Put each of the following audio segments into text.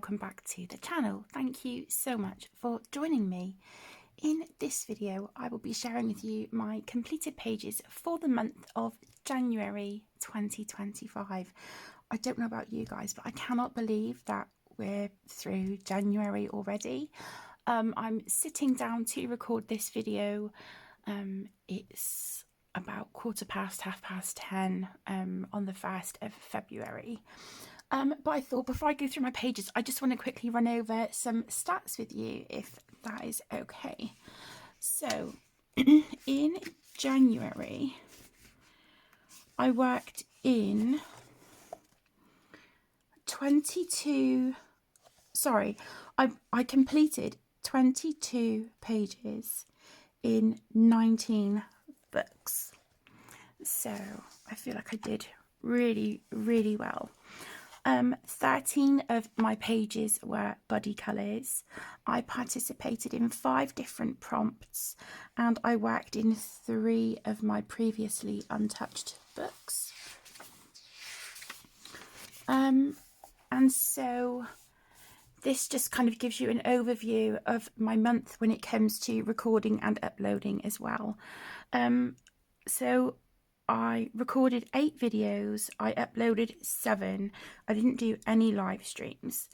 welcome back to the channel. Thank you so much for joining me. In this video I will be sharing with you my completed pages for the month of January 2025. I don't know about you guys, but I cannot believe that we're through January already. I'm sitting down to record this video. It's about 10:15 on the 1st of February. But I thought before I go through my pages, I just want to quickly run over some stats with you, if that is okay. So, in January, I worked in I completed 22 pages in 19 books. So, I feel like I did really, really well. 13 of my pages were buddy colours. I participated in 5 different prompts and I worked in 3 of my previously untouched books. And so this just kind of gives you an overview of my month when it comes to recording and uploading as well. So I recorded 8 videos, I uploaded 7, I didn't do any live streams.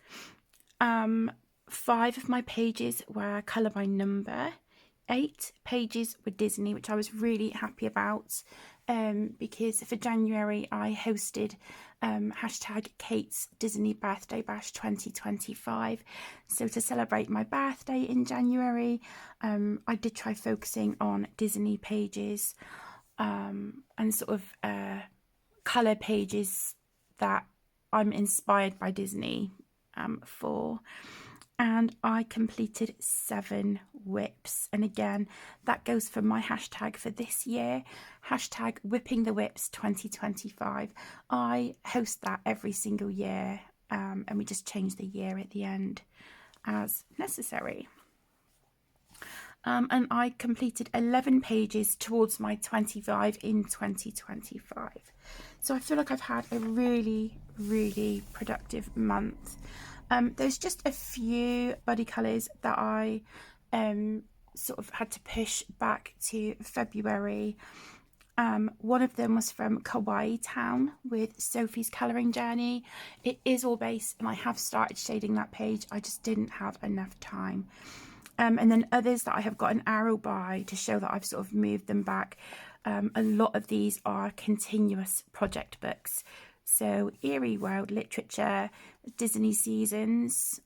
5 of my pages were colour by number, 8 pages were Disney, which I was really happy about, because for January I hosted hashtag Kate's Disney Birthday Bash 2025. So to celebrate my birthday in January, I did try focusing on Disney pages. And sort of colour pages that I'm inspired by Disney for. And I completed 7 whips. And again, that goes for my hashtag for this year, hashtag Whipping the Whips 2025. I host that every single year, and we just change the year at the end as necessary. And I completed 11 pages towards my 25 in 2025. So I feel like I've had a really, really productive month. There's just a few buddy colours that I sort of had to push back to February. One of them was from Kawaii Town with Sophie's Colouring Journey. It is all base and I have started shading that page. I just didn't have enough time. And then others that I have got an arrow by to show that I've sort of moved them back. A lot of these are continuous project books. So Eerie World Literature, Disney Seasons,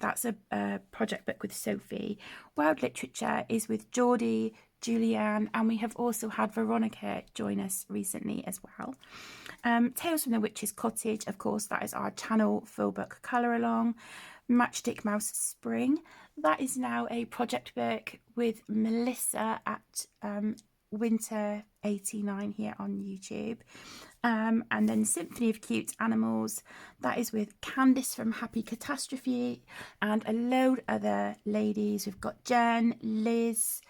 that's a project book with Sophie. World Literature is with Geordie, Julianne, and we have also had Veronica join us recently as well. Tales from the Witch's Cottage, of course, that is our channel full book colour along. Matchstick Mouse Spring, that is now a project book with Melissa at Winter 89 here on YouTube. And then Symphony of Cute Animals, that is with Candice from Happy Catastrophe and a load other ladies. We've got Jen, Liz,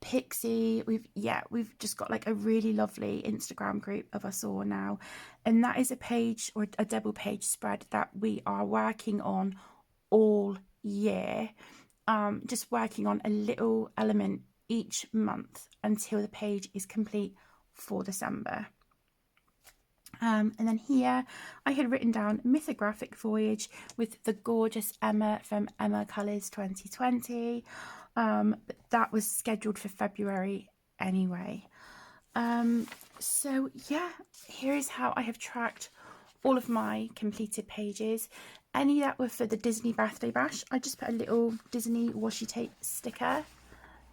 Pixie. We've just got like a really lovely Instagram group of us all now, and that is a page or a double page spread that we are working on all year, just working on a little element each month until the page is complete for December. And then here I had written down Mythographic Voyage with the gorgeous Emma from Emma Colours 2020. But that was scheduled for February anyway. So yeah, here is how I have tracked all of my completed pages. Any that were for the Disney Birthday Bash, I just put a little Disney washi tape sticker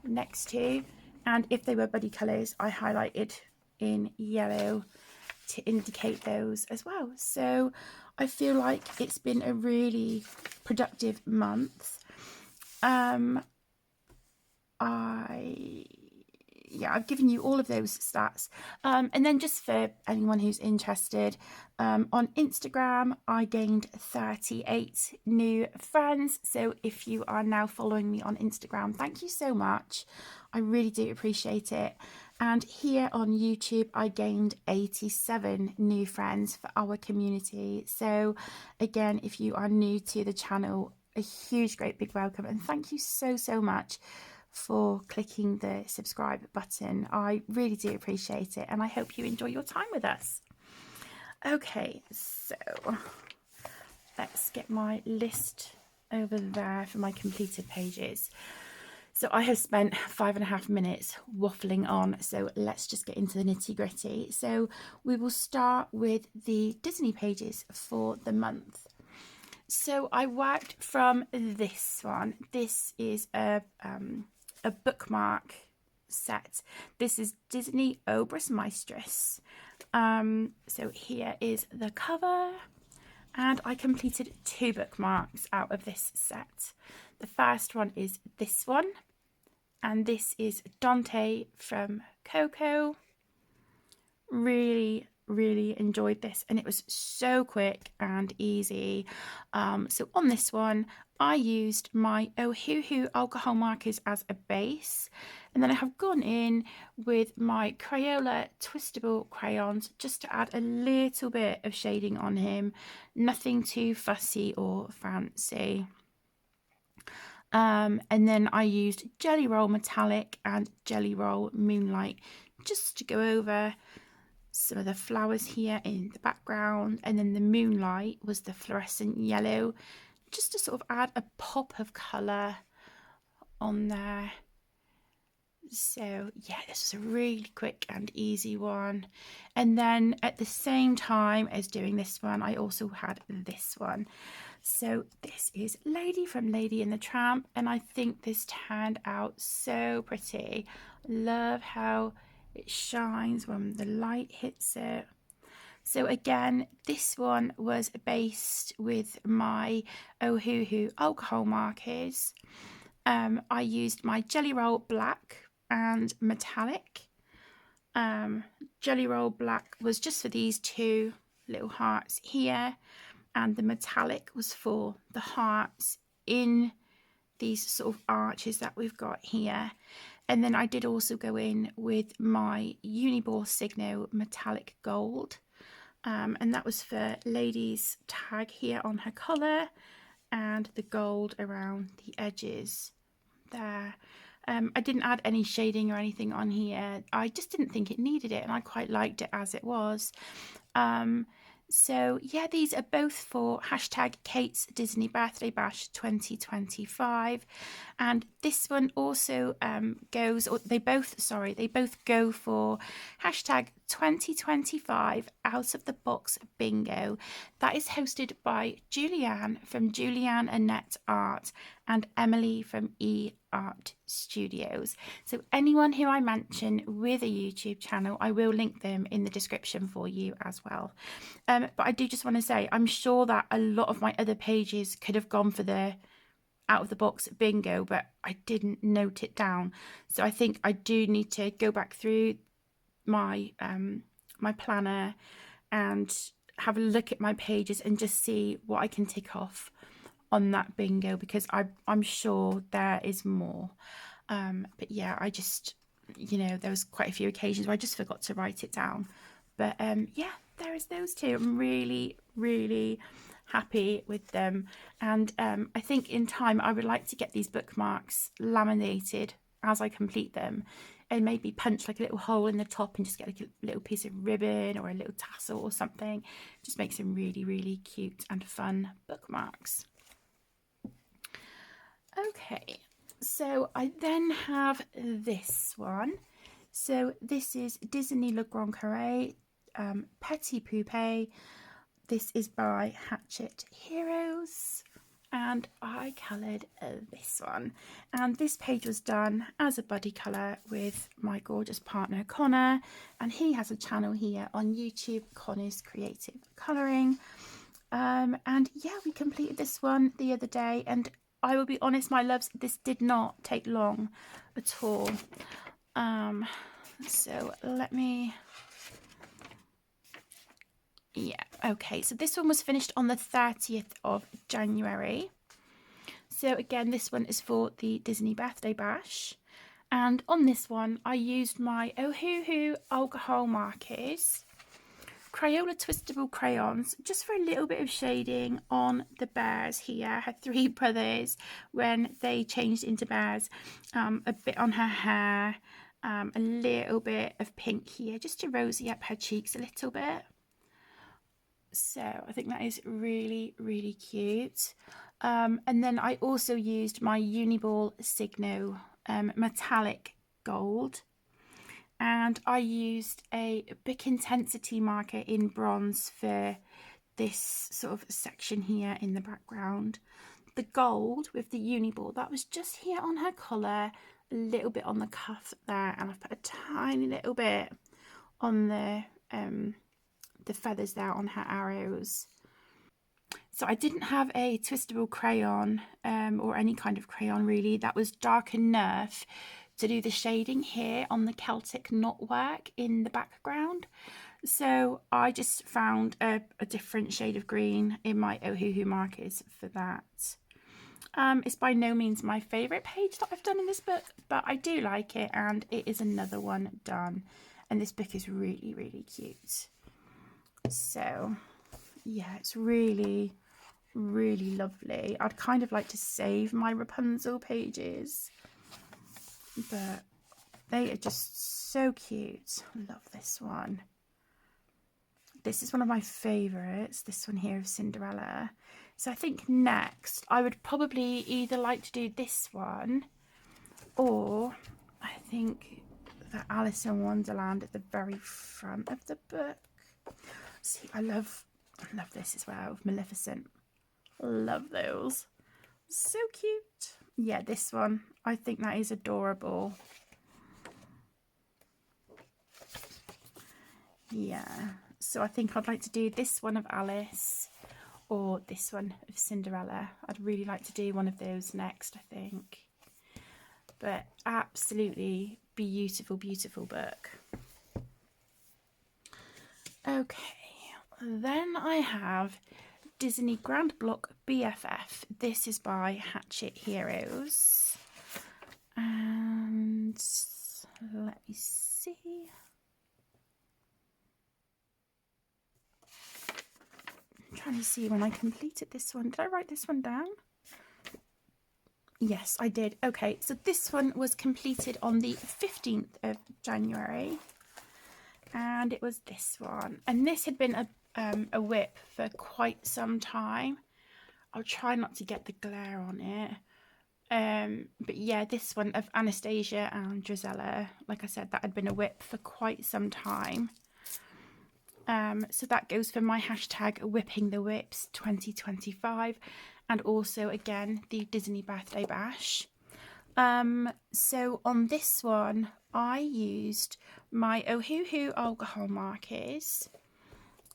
next to, and if they were buddy colours, I highlighted in yellow to indicate those as well. So I feel like it's been a really productive month. yeah, I've given you all of those stats. And then just for anyone who's interested, on Instagram, I gained 38 new friends. So if you are now following me on Instagram, thank you so much. I really do appreciate it. And here on YouTube, I gained 87 new friends for our community. So again, if you are new to the channel, a huge, great big welcome. And thank you so, so much for clicking the subscribe button. I really do appreciate it, and I hope you enjoy your time with us. Okay, so let's get my list over there for my completed pages. So I have spent 5.5 minutes waffling on, so let's just get into the nitty-gritty. So we will start with the Disney pages for the month. So I worked from this one. This is a bookmark set. This is Disney Obras Maestras. So here is the cover, and I completed 2 bookmarks out of this set. The first one is this one, and this is Dante from Coco. Really enjoyed this, and it was so quick and easy. So on this one, I used my Ohuhu alcohol markers as a base, and then I have gone in with my Crayola twistable crayons just to add a little bit of shading on him. Nothing too fussy or fancy. And then I used Jelly Roll Metallic and Jelly Roll Moonlight just to go over some of the flowers here in the background, and then the moonlight was the fluorescent yellow, just to sort of add a pop of colour on there. So yeah, this was a really quick and easy one. And then at the same time as doing this one, I also had this one. So this is Lady from Lady and the Tramp, and I think this turned out so pretty. Love how it shines when the light hits it. So again, this one was based with my Ohuhu alcohol markers. I used my Jelly Roll Black and Metallic. Jelly Roll Black was just for these 2 little hearts here, and the Metallic was for the hearts in these sort of arches that we've got here. And then I did also go in with my Uniball Signo Metallic Gold. And that was for Lady's tag here on her collar, and the gold around the edges there. I didn't add any shading or anything on here. I just didn't think it needed it, and I quite liked it as it was. So yeah, these are both for hashtag Kate's Disney Birthday Bash 2025, and this one also goes, or they both go for hashtag 2025 Out of the Box Bingo. That is hosted by Julianne from Julianne Annette Art and Emily from Art Studios. So anyone who I mention with a YouTube channel, I will link them in the description for you as well. But I do just want to say, I'm sure that a lot of my other pages could have gone for the out of the box bingo, but I didn't note it down. So I think I do need to go back through my my planner and have a look at my pages and just see what I can tick off on that bingo, because I'm sure there is more. But yeah, I just, there was quite a few occasions where I just forgot to write it down. But yeah, there is those 2. I'm really happy with them, and I think in time I would like to get these bookmarks laminated as I complete them, and maybe punch like a little hole in the top and just get like a little piece of ribbon or a little tassel or something. Just make some really cute and fun bookmarks. Okay, so I then have this one. So this is Disney Le Grand Carré Petit Poupée. This is by Hatchet Heroes, and I coloured this one. And this page was done as a buddy colour with my gorgeous partner Connor, and he has a channel here on YouTube, Connor's Creative Colouring. And yeah, we completed this one the other day, and I will be honest, my loves, this did not take long at all. So let me, yeah, okay, so this one was finished on the 30th of January. So again, this one is for the Disney Birthday Bash. And on this one, I used my Ohuhu alcohol markers, Crayola twistable crayons, just for a little bit of shading on the bears here, her three brothers, when they changed into bears, a bit on her hair, a little bit of pink here, just to rosy up her cheeks a little bit. So I think that is really, really cute. And then I also used my Uniball Signo metallic gold, and I used a Bic Intensity marker in bronze for this sort of section here in the background. The gold with the Uniball, that was just here on her collar, a little bit on the cuff there, and I've put a tiny little bit on the feathers there on her arrows. So I didn't have a twistable crayon or any kind of crayon really that was dark enough to do the shading here on the Celtic knotwork in the background. So I just found a different shade of green in my Ohuhu markers for that. It's by no means my favourite page that I've done in this book, but I do like it, and it is another one done. And this book is really, really cute. So yeah, it's really, really lovely. I'd kind of like to save my Rapunzel pages, but they are just so cute. I love this one. This is one of my favourites, this one here of Cinderella. So I think next I would probably either like to do this one, or I think the Alice in Wonderland at the very front of the book. See, I love this as well, Maleficent. Love those. So cute. Yeah, this one, I think that is adorable. Yeah, so I think I'd like to do this one of Alice or this one of Cinderella. I'd really like to do one of those next, I think. But absolutely beautiful, beautiful book. Okay, then I have Disney Grand Block BFF. This is by Hatchet Heroes. And let me see. I'm trying to see when I completed this one. Did I write this one down? Yes, I did. Okay, so this one was completed on the 15th of January. And it was this one. And this had been a whip for quite some time. I'll try not to get the glare on it. But yeah, this one of Anastasia and Drizella, like I said, that had been a whip for quite some time. So that goes for my hashtag Whipping the Whips 2025, and also again the Disney Birthday Bash. So on this one, I used my Ohuhu alcohol markers,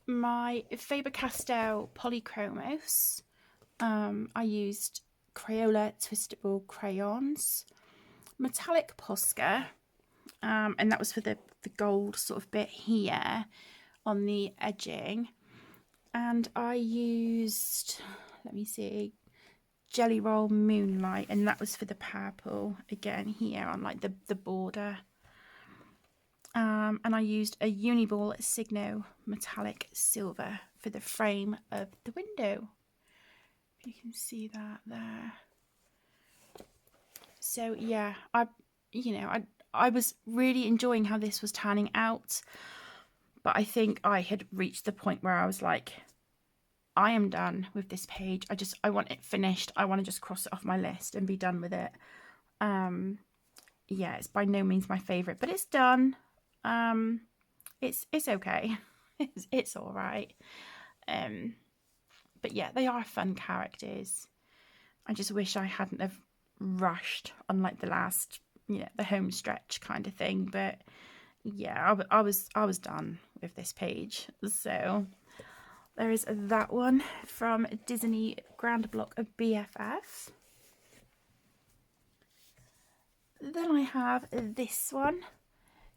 my Faber-Castell Polychromos. I used Crayola twistable crayons, metallic Posca, and that was for the gold sort of bit here on the edging. And I used, let me see, Jelly Roll Moonlight, and that was for the purple again here on like the border. And I used a Uniball Signo metallic silver for the frame of the window. You can see that there. So yeah, I was really enjoying how this was turning out, but I think I had reached the point where I was like, I am done with this page. I want it finished. I want to just cross it off my list and be done with it. Yeah, it's by no means my favorite, but it's done. It's okay. It's all right. But yeah, they are fun characters. I just wish I hadn't have rushed on like the last, the home stretch kind of thing. But yeah, I was done with this page. So there is that one from Disney Grand Block of BFF. then I have this one.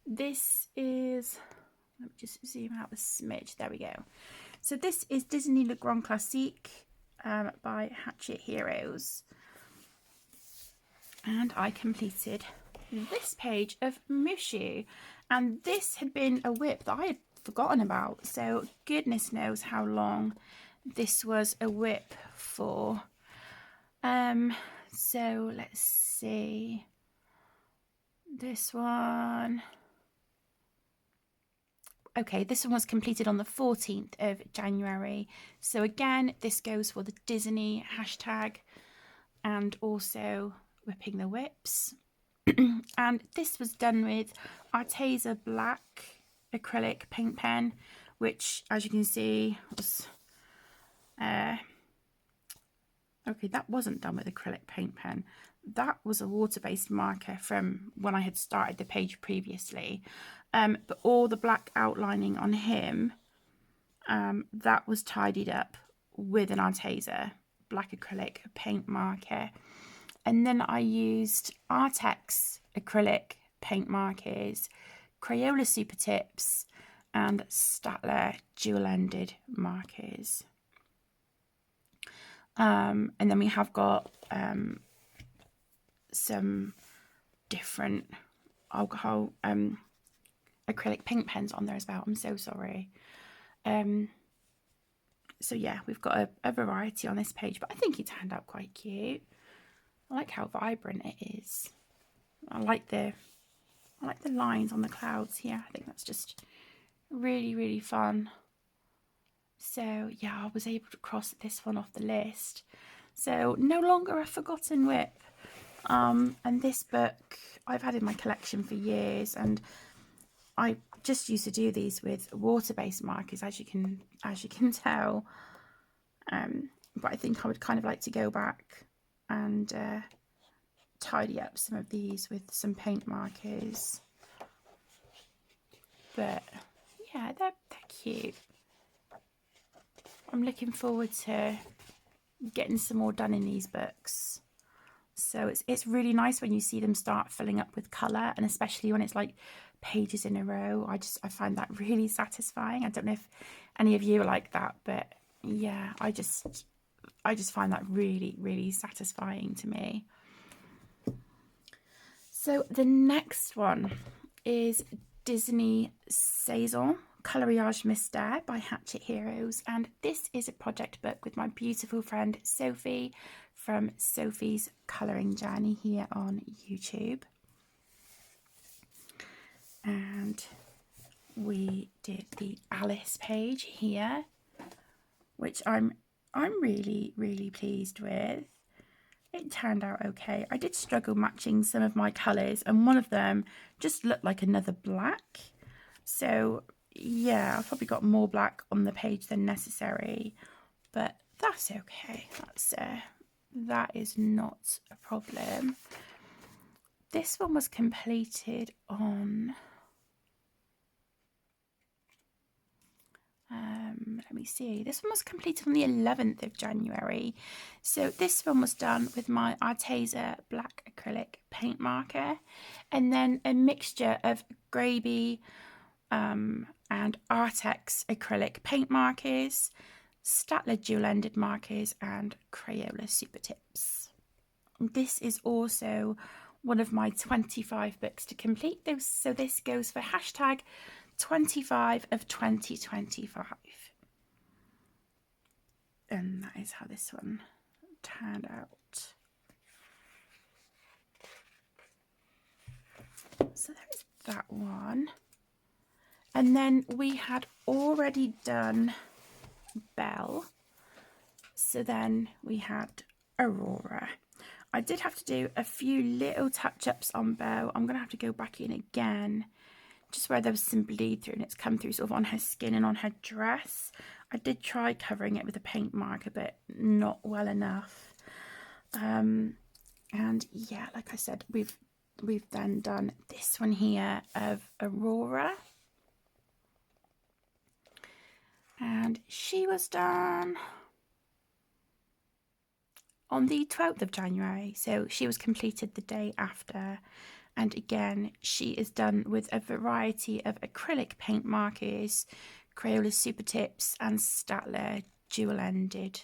This is, let me just zoom out a smidge. There we go. So this is Disney Le Grand Classique by Hatchet Heroes. And I completed this page of Mushu. And this had been a whip that I had forgotten about. So goodness knows how long this was a whip for. So let's see. This one. Okay, this one was completed on the 14th of January. So again, this goes for the Disney hashtag and also whipping the whips. And this was done with Arteza Black acrylic paint pen, which, as you can see, was okay, that wasn't done with acrylic paint pen. That was a water-based marker from when I had started the page previously. But all the black outlining on him, that was tidied up with an Arteza black acrylic paint marker. And then I used Artex acrylic paint markers, Crayola Super Tips, and Staedtler dual-ended markers. And then we have got some different alcohol acrylic paint pens on there as well. I'm so sorry. So yeah, we've got a variety on this page, but I think it turned out quite cute. I like how vibrant it is. I like the lines on the clouds here. I think that's just really, really fun. So yeah, I was able to cross this one off the list. So no longer a forgotten whip. And this book I've had in my collection for years, and I just used to do these with water-based markers, as you can tell. But I think I would kind of like to go back and tidy up some of these with some paint markers. But yeah, they're cute. I'm looking forward to getting some more done in these books. So it's really nice when you see them start filling up with colour, and especially when it's like pages in a row. I find that really satisfying. I don't know if any of you are like that, but yeah, I just find that really, really satisfying to me. So the next one is Disney Saison Coloriage Mystère by Hatchet Heroes, and this is a project book with my beautiful friend Sophie from Sophie's Colouring Journey here on YouTube. And we did the Alice page here, which I'm really, really pleased with. It turned out okay. I did struggle matching some of my colours, and one of them just looked like another black. So yeah, I've probably got more black on the page than necessary, but that's okay. That is not a problem. This one was completed on let me see, this one was completed on the 11th of January. So this one was done with my Arteza black acrylic paint marker, and then a mixture of Graby and Artex acrylic paint markers, Staedtler dual-ended markers, and Crayola Super Tips. This is also one of my 25 books to complete this, so this goes for hashtag 25 of 2025. And that is how this one turned out. So there is that one. And then we had already done Belle. So then we had Aurora. I did have to do a few little touch-ups on Belle. I'm going to have to go back in again, just where there was some bleed through and it's come through sort of on her skin and on her dress. I did try covering it with a paint marker, but not well enough. And yeah, like I said, we've then done this one here of Aurora. And she was done on the 12th of January. So she was completed the day after. And again, she is done with a variety of acrylic paint markers, Crayola Super Tips and Staedtler dual-ended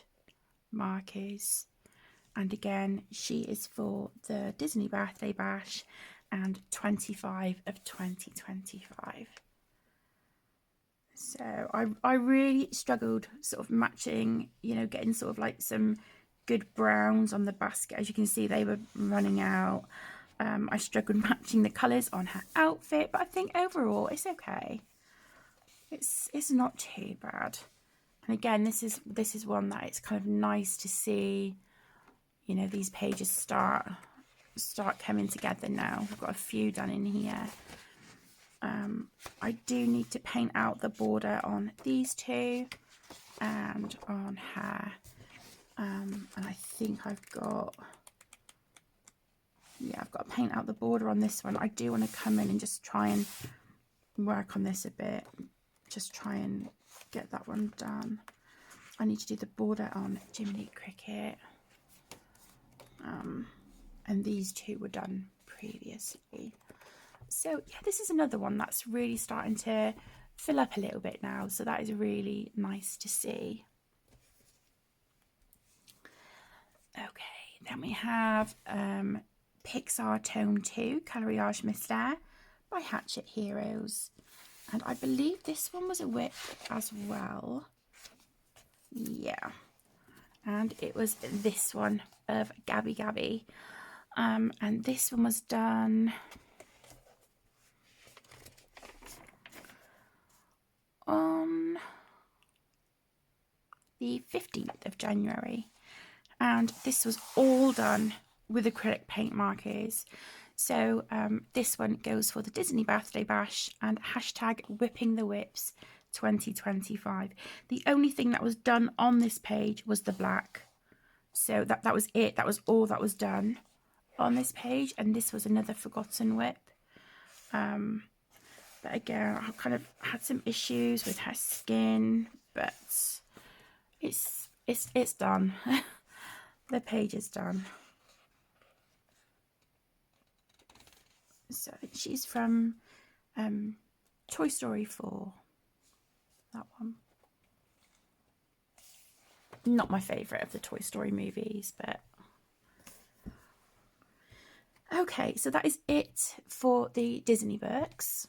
markers. And again, she is for the Disney Birthday Bash and 25 of 2025. So I really struggled sort of matching, you know, getting sort of like some good browns on the basket. As you can see, they were running out. I struggled matching the colours on her outfit, but I think overall it's okay. It's not too bad. And again, this is one that it's kind of nice to see, you know, these pages start coming together now. We've got a few done in here. I do need to paint out the border on these two and on her. And I think I've got to paint out the border on this one. I do want to come in and just try and work on this a bit. Just try and get that one done. I need to do the border on Jiminy Cricket. And these two were done previously. So yeah, this is another one that's really starting to fill up a little bit now. So that is really nice to see. Okay, then we have Pixar Tome 2, Coloriage Mystère by Hatchet Heroes. And I believe this one was a whip as well. Yeah. And it was this one of Gabby Gabby. And this one was done on the 15th of January. And this was all done with acrylic paint markers. So this one goes for the Disney Birthday Bash and hashtag Whipping the Whips 2025. The only thing that was done on this page was the black. So that was it. That was all that was done on this page. And this was another forgotten whip. But again, I kind of had some issues with her skin, but it's done. The page is done. So she's from Toy Story 4. That one. Not my favourite of the Toy Story movies, but okay, so that is it for the Disney books.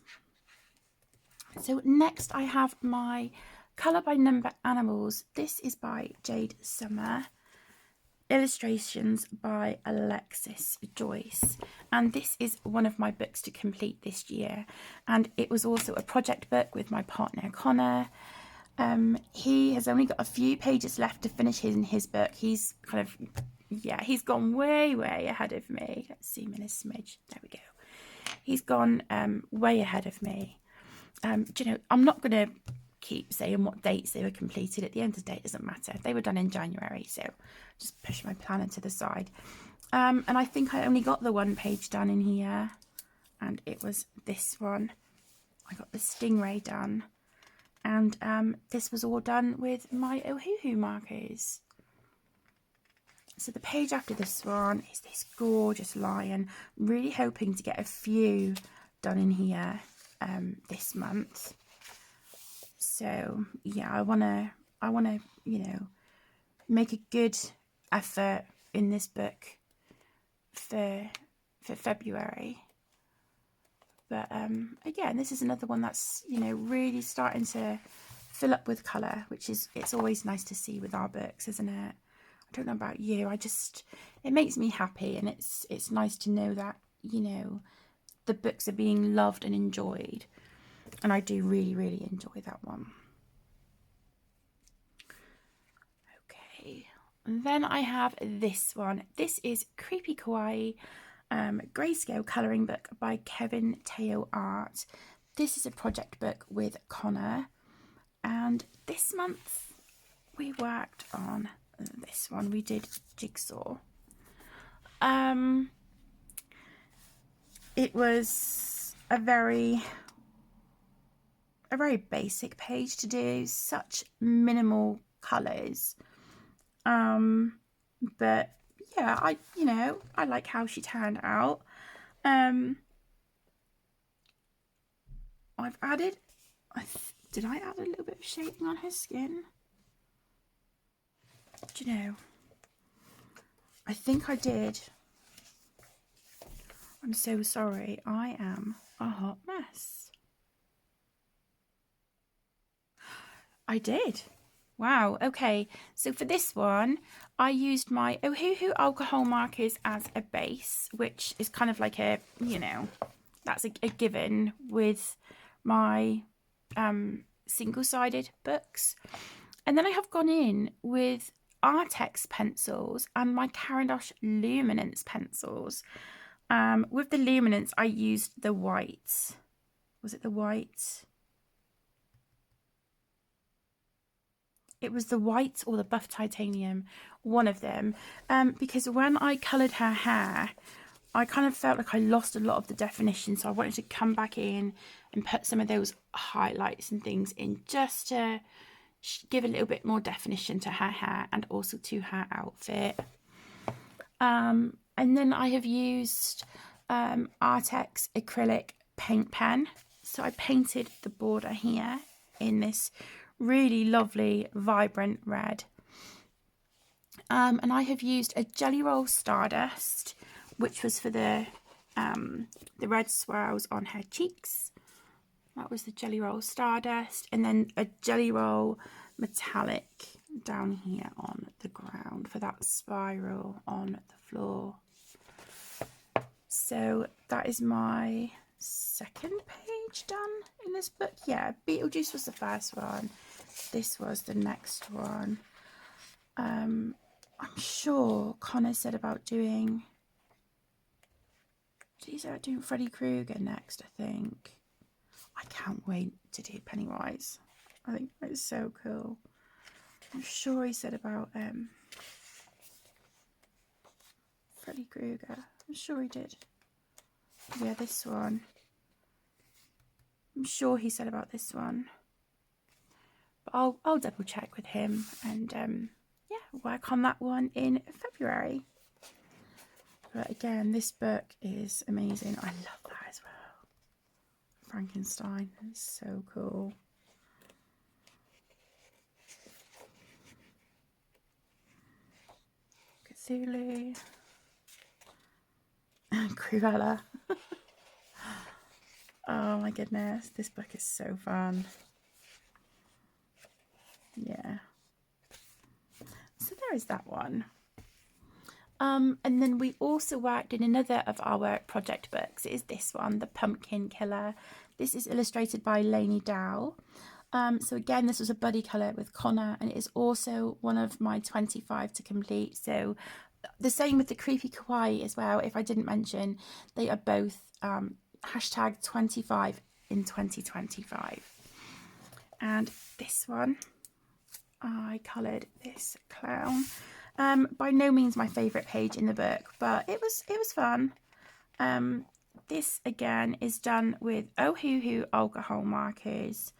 So next I have my Colour by Number Animals. This is by Jade Summer. Illustrations by Alexis Joyce. And this is one of my books to complete this year. And it was also a project book with my partner Connor. He has only got a few pages left to finish his book. He's kind of, yeah, he's gone way ahead of me. Let's zoom in a smidge. There we go. He's gone way ahead of me. Do you know, I'm not going to keep saying what dates they were completed. At the end of the day, it doesn't matter. They were done in January, so just push my planner to the side. And I think I only got the one page done in here, and it was this one. I got the Stingray done, and this was all done with my Ohuhu markers. So the page after this one is this gorgeous lion. Really hoping to get a few done in here this month. So yeah, I wanna, you know, make a good effort in this book for February. But again, this is another one that's, you know, really starting to fill up with colour, which is, it's always nice to see with our books, isn't it? I don't know about you, it makes me happy, and it's nice to know that, you know, the books are being loved and enjoyed. And I do really enjoy that one. Okay, and then I have this one. This is Creepy Kawaii Grayscale Colouring Book by Kevin Teo Art. This is a project book with Connor. And this month we worked on this one. We did Jigsaw. It was a very basic page to do, such minimal colours, but yeah, I like how she turned out. I've added, did I add a little bit of shading on her skin? Do you know? I think I did. I'm so sorry. I am a hot mess. I did. Wow. Okay. So for this one, I used my Ohuhu alcohol markers as a base, which is kind of like a, that's a given with my single-sided books. And then I have gone in with Artex pencils and my Caran d'Ache Luminance pencils. With the Luminance, I used the white. Was it the white? It was the white or the buff titanium, one of them. Because when I coloured her hair, I kind of felt like I lost a lot of the definition. So I wanted to come back in and put some of those highlights and things in just to give a little bit more definition to her hair and also to her outfit. And then I have used Artex acrylic paint pen. So I painted the border here in this really lovely vibrant red. And I have used a Jelly Roll Stardust, which was for the red swirls on her cheeks. That was the Jelly Roll Stardust. And then a Jelly Roll Metallic down here on the ground for that spiral on the floor. So that is my second page done in this book. Yeah, Beetlejuice was the first one. This was the next one. I'm sure Connor said about doing... Did he say about doing Freddy Krueger next, I think? I can't wait to do Pennywise. I think that is so cool. I'm sure he said about Freddy Krueger. I'm sure he did. Yeah, this one. I'm sure he said about this one. But I'll double check with him and yeah, work on that one in February. But again, this book is amazing. I love that as well. Frankenstein is so cool. Cthulhu. Cruella. Oh my goodness, this book is so fun. Yeah. So there is that one. And then we also worked in another of our project books. It is this one, The Pumpkin Killer. This is illustrated by Lainey Dowell. So again, this was a buddy colour with Connor, and it is also one of my 25 to complete. So the same with the Creepy Kawaii as well. If I didn't mention, they are both hashtag 25 in 2025. And this one, I coloured this clown. By no means my favourite page in the book, but it was fun. This again is done with Ohuhu alcohol markers.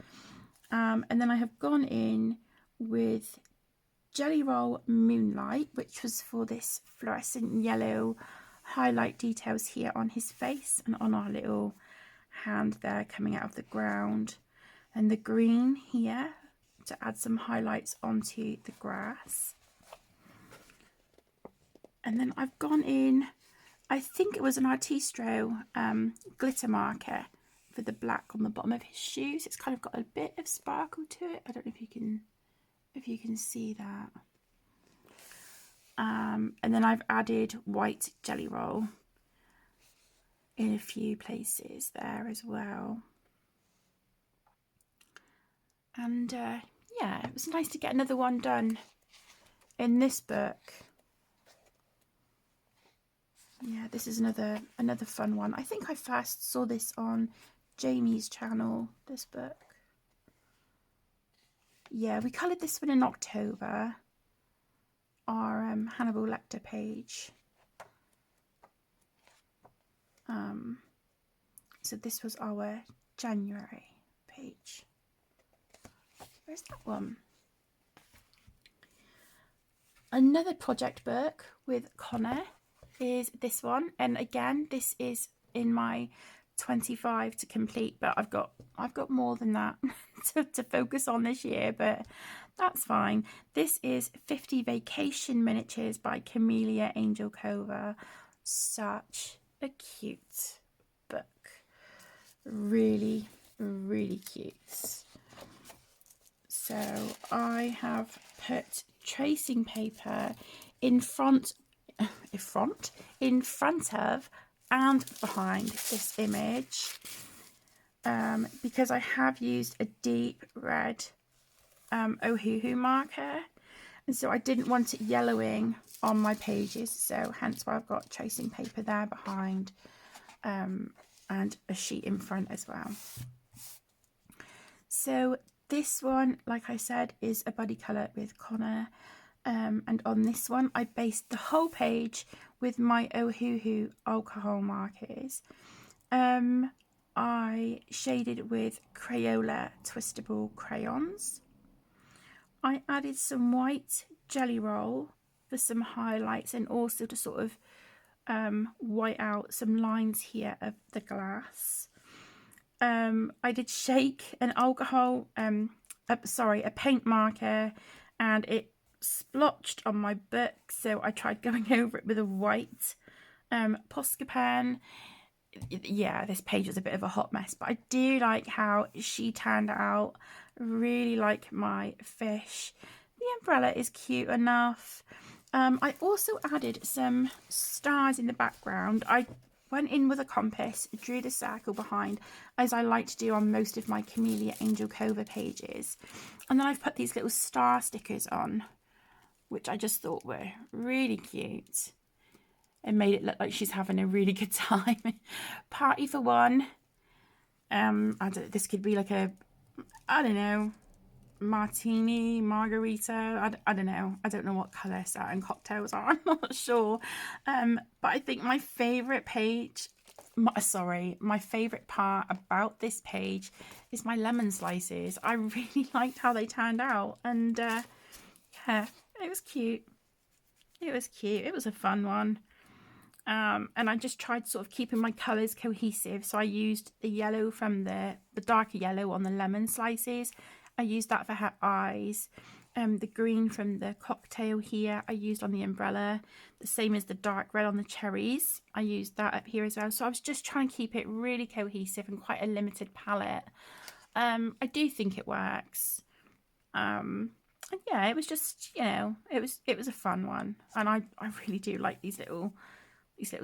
And then I have gone in with Jelly Roll Moonlight, which was for this fluorescent yellow highlight details here on his face and on our little hand there coming out of the ground. And the green here to add some highlights onto the grass. And then I've gone in, I think it was an Artistro glitter marker for the black on the bottom of his shoes. It's kind of got a bit of sparkle to it. I don't know if you can see that. And then I've added white Jelly Roll in a few places there as well. And yeah, it was nice to get another one done in this book. Yeah, this is another fun one. I think I first saw this on Jamie's channel, this book. Yeah, we coloured this one in October. Our Hannibal Lecter page. So this was our January page. Where's that one? Another project book with Connor is this one, and again, this is in my 25 to complete, but I've got more than that to focus on this year, but that's fine. This is 50 Vacation Miniatures by Camellia Angel Cova. Such a cute book. Really, really cute. So I have put tracing paper in front of and behind this image, because I have used a deep red Ohuhu marker, and so I didn't want it yellowing on my pages, so hence why I've got tracing paper there behind, and a sheet in front as well. So this one, like I said, is a buddy colour with Connor, and on this one I based the whole page with my Ohuhu alcohol markers. I shaded with Crayola twistable crayons. I added some white jelly roll for some highlights, and also to sort of white out some lines here of the glass. I did shake an alcohol, a paint marker, and it splotched on my book, so I tried going over it with a white Posca pen. Yeah, this page was a bit of a hot mess, but I do like how she turned out. Really like my fish. The umbrella is cute enough. I also added some stars in the background. I went in with a compass, drew the circle behind, as I like to do on most of my Camellia Angel Cova pages. And then I've put these little star stickers on, which I just thought were really cute. It made it look like she's having a really good time. Party for one. This could be like a, I don't know, martini, margarita. I don't know. I don't know what colour certain cocktails are. I'm not sure. But I think my favourite my favourite part about this page is my lemon slices. I really liked how they turned out, and yeah, it was cute. It was cute. It was a fun one. And I just tried sort of keeping my colours cohesive. So I used the yellow from the darker yellow on the lemon slices. I used that for her eyes. The green from the cocktail here I used on the umbrella. The same as the dark red on the cherries. I used that up here as well. So I was just trying to keep it really cohesive and quite a limited palette. I do think it works. And yeah, it was just, you know, it was a fun one. And I really do like these little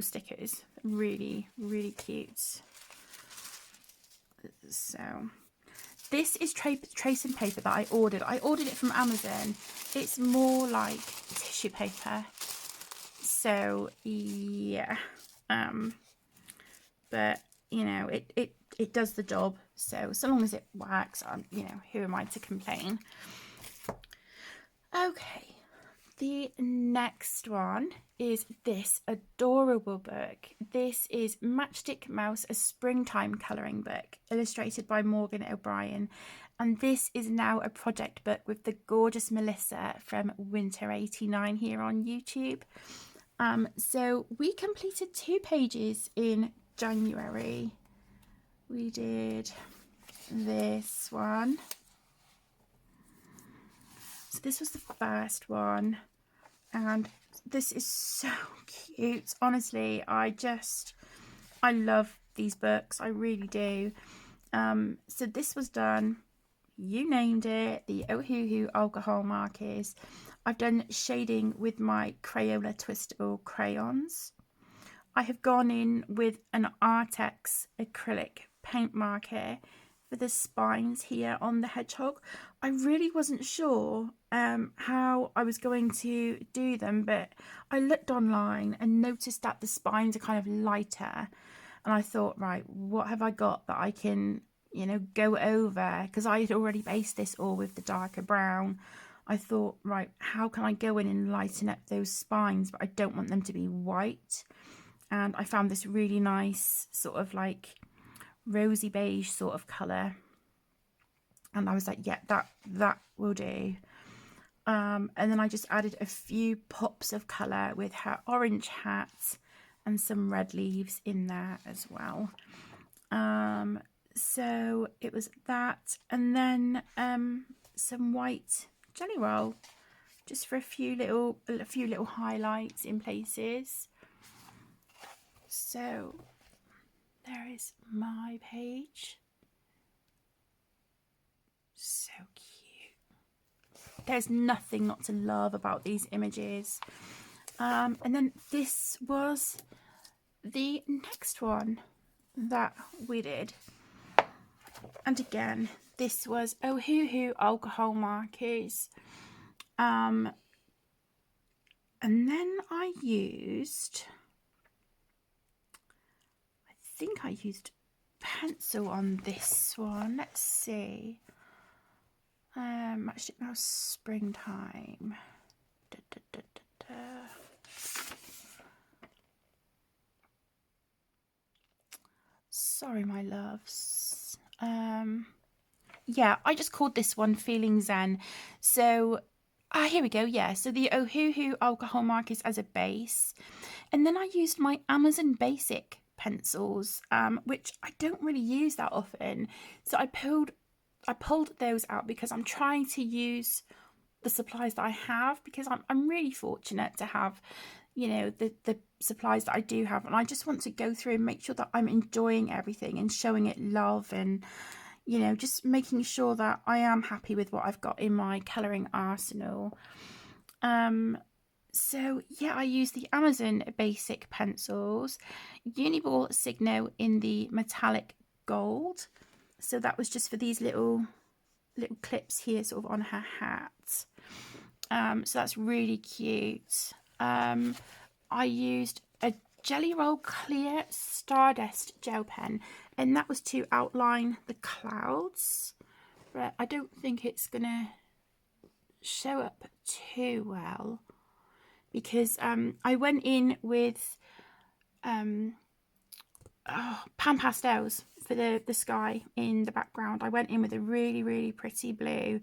stickers. Really, really cute. So this is tracing paper that I ordered. I ordered it from Amazon. It's more like tissue paper. So yeah. But you know, it does the job. So long as it works, you know, who am I to complain? Okay. The next one is this adorable book. This is Matchstick Mouse, a springtime colouring book, illustrated by Morgan O'Brien. And this is now a project book with the gorgeous Melissa from Winter 89 here on YouTube. So we completed 2 pages in January. We did this one. So this was the first one, and this is so cute. Honestly, I love these books. I really do. So this was done, you named it, the Ohuhu alcohol markers. I've done shading with my Crayola twistable crayons. I have gone in with an Artex acrylic paint marker for the spines here on the hedgehog. I really wasn't sure how I was going to do them, but I looked online and noticed that the spines are kind of lighter, and I thought, right, what have I got that I can, you know, go over? Because I had already based this all with the darker brown. I thought, right, how can I go in and lighten up those spines, but I don't want them to be white. And I found this really nice sort of like rosy beige sort of colour, and I was like, yeah, that will do. And then I just added a few pops of colour with her orange hat and some red leaves in there as well. So it was that, and then some white jelly roll, just for a few little highlights in places. So there is my page. So cute. There's nothing not to love about these images. And then this was the next one that we did. And again, this was Ohuhu alcohol markers. And then I think I used pencil on this one. Let's see. Matchstick Mouse Springtime. Sorry, my loves. Yeah, I just called this one Feeling Zen. So, here we go. Yeah, so the Ohuhu alcohol markers as a base. And then I used my Amazon Basic pencils, which I don't really use that often. So I pulled those out because I'm trying to use the supplies that I have, because I'm really fortunate to have, you know, the supplies that I do have, and I just want to go through and make sure that I'm enjoying everything and showing it love, and, you know, just making sure that I am happy with what I've got in my colouring arsenal. So yeah, I used the Amazon Basic pencils, Uniball Signo in the metallic gold. So that was just for these little clips here, sort of on her hat. So that's really cute. I used a Jelly Roll Clear Stardust gel pen, and that was to outline the clouds. But I don't think it's gonna show up too well, because I went in with pan pastels for the sky in the background. I went in with a really, really pretty blue,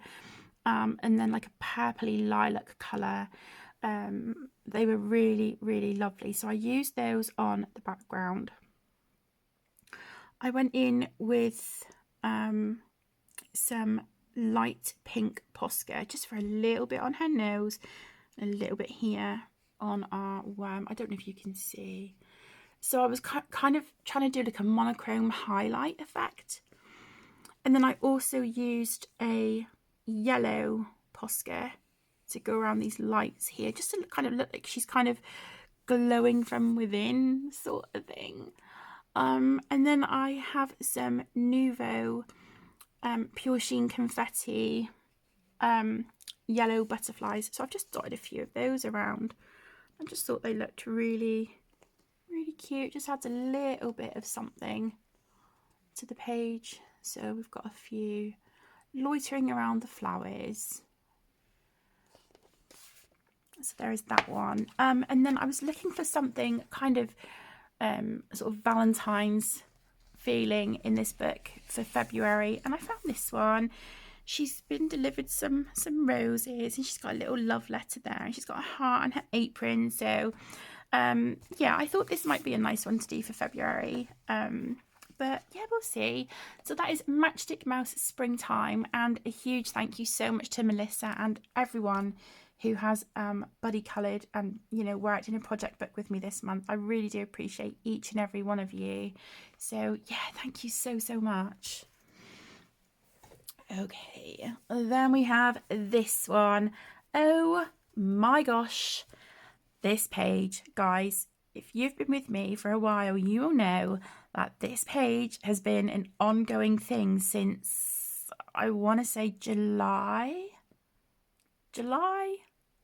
and then like a purpley lilac colour. They were really, really lovely. So I used those on the background. I went in with some light pink Posca, just for a little bit on her nose, a little bit here on our worm. I don't know if you can see. So I was kind of trying to do like a monochrome highlight effect. And then I also used a yellow Posca to go around these lights here, just to kind of look like she's kind of glowing from within, sort of thing. And then I have some Nuvo Pure Sheen Confetti yellow butterflies. So I've just dotted a few of those around. I just thought they looked really, really cute. Just adds a little bit of something to the page. So we've got a few loitering around the flowers. So there is that one. And then I was looking for something kind of sort of Valentine's feeling in this book for February, and I found this one. She's been delivered some roses, and she's got a little love letter there, and she's got a heart on her apron. So yeah, I thought this might be a nice one to do for February. But yeah, we'll see. So that is Matchstick Mouse Springtime, and a huge thank you so much to Melissa and everyone who has buddy coloured and, you know, worked in a project book with me this month. I really do appreciate each and every one of you. So yeah, thank you so much. Okay, then we have this one. Oh my gosh, this page, guys. If you've been with me for a while, you will know that this page has been an ongoing thing since, I want to say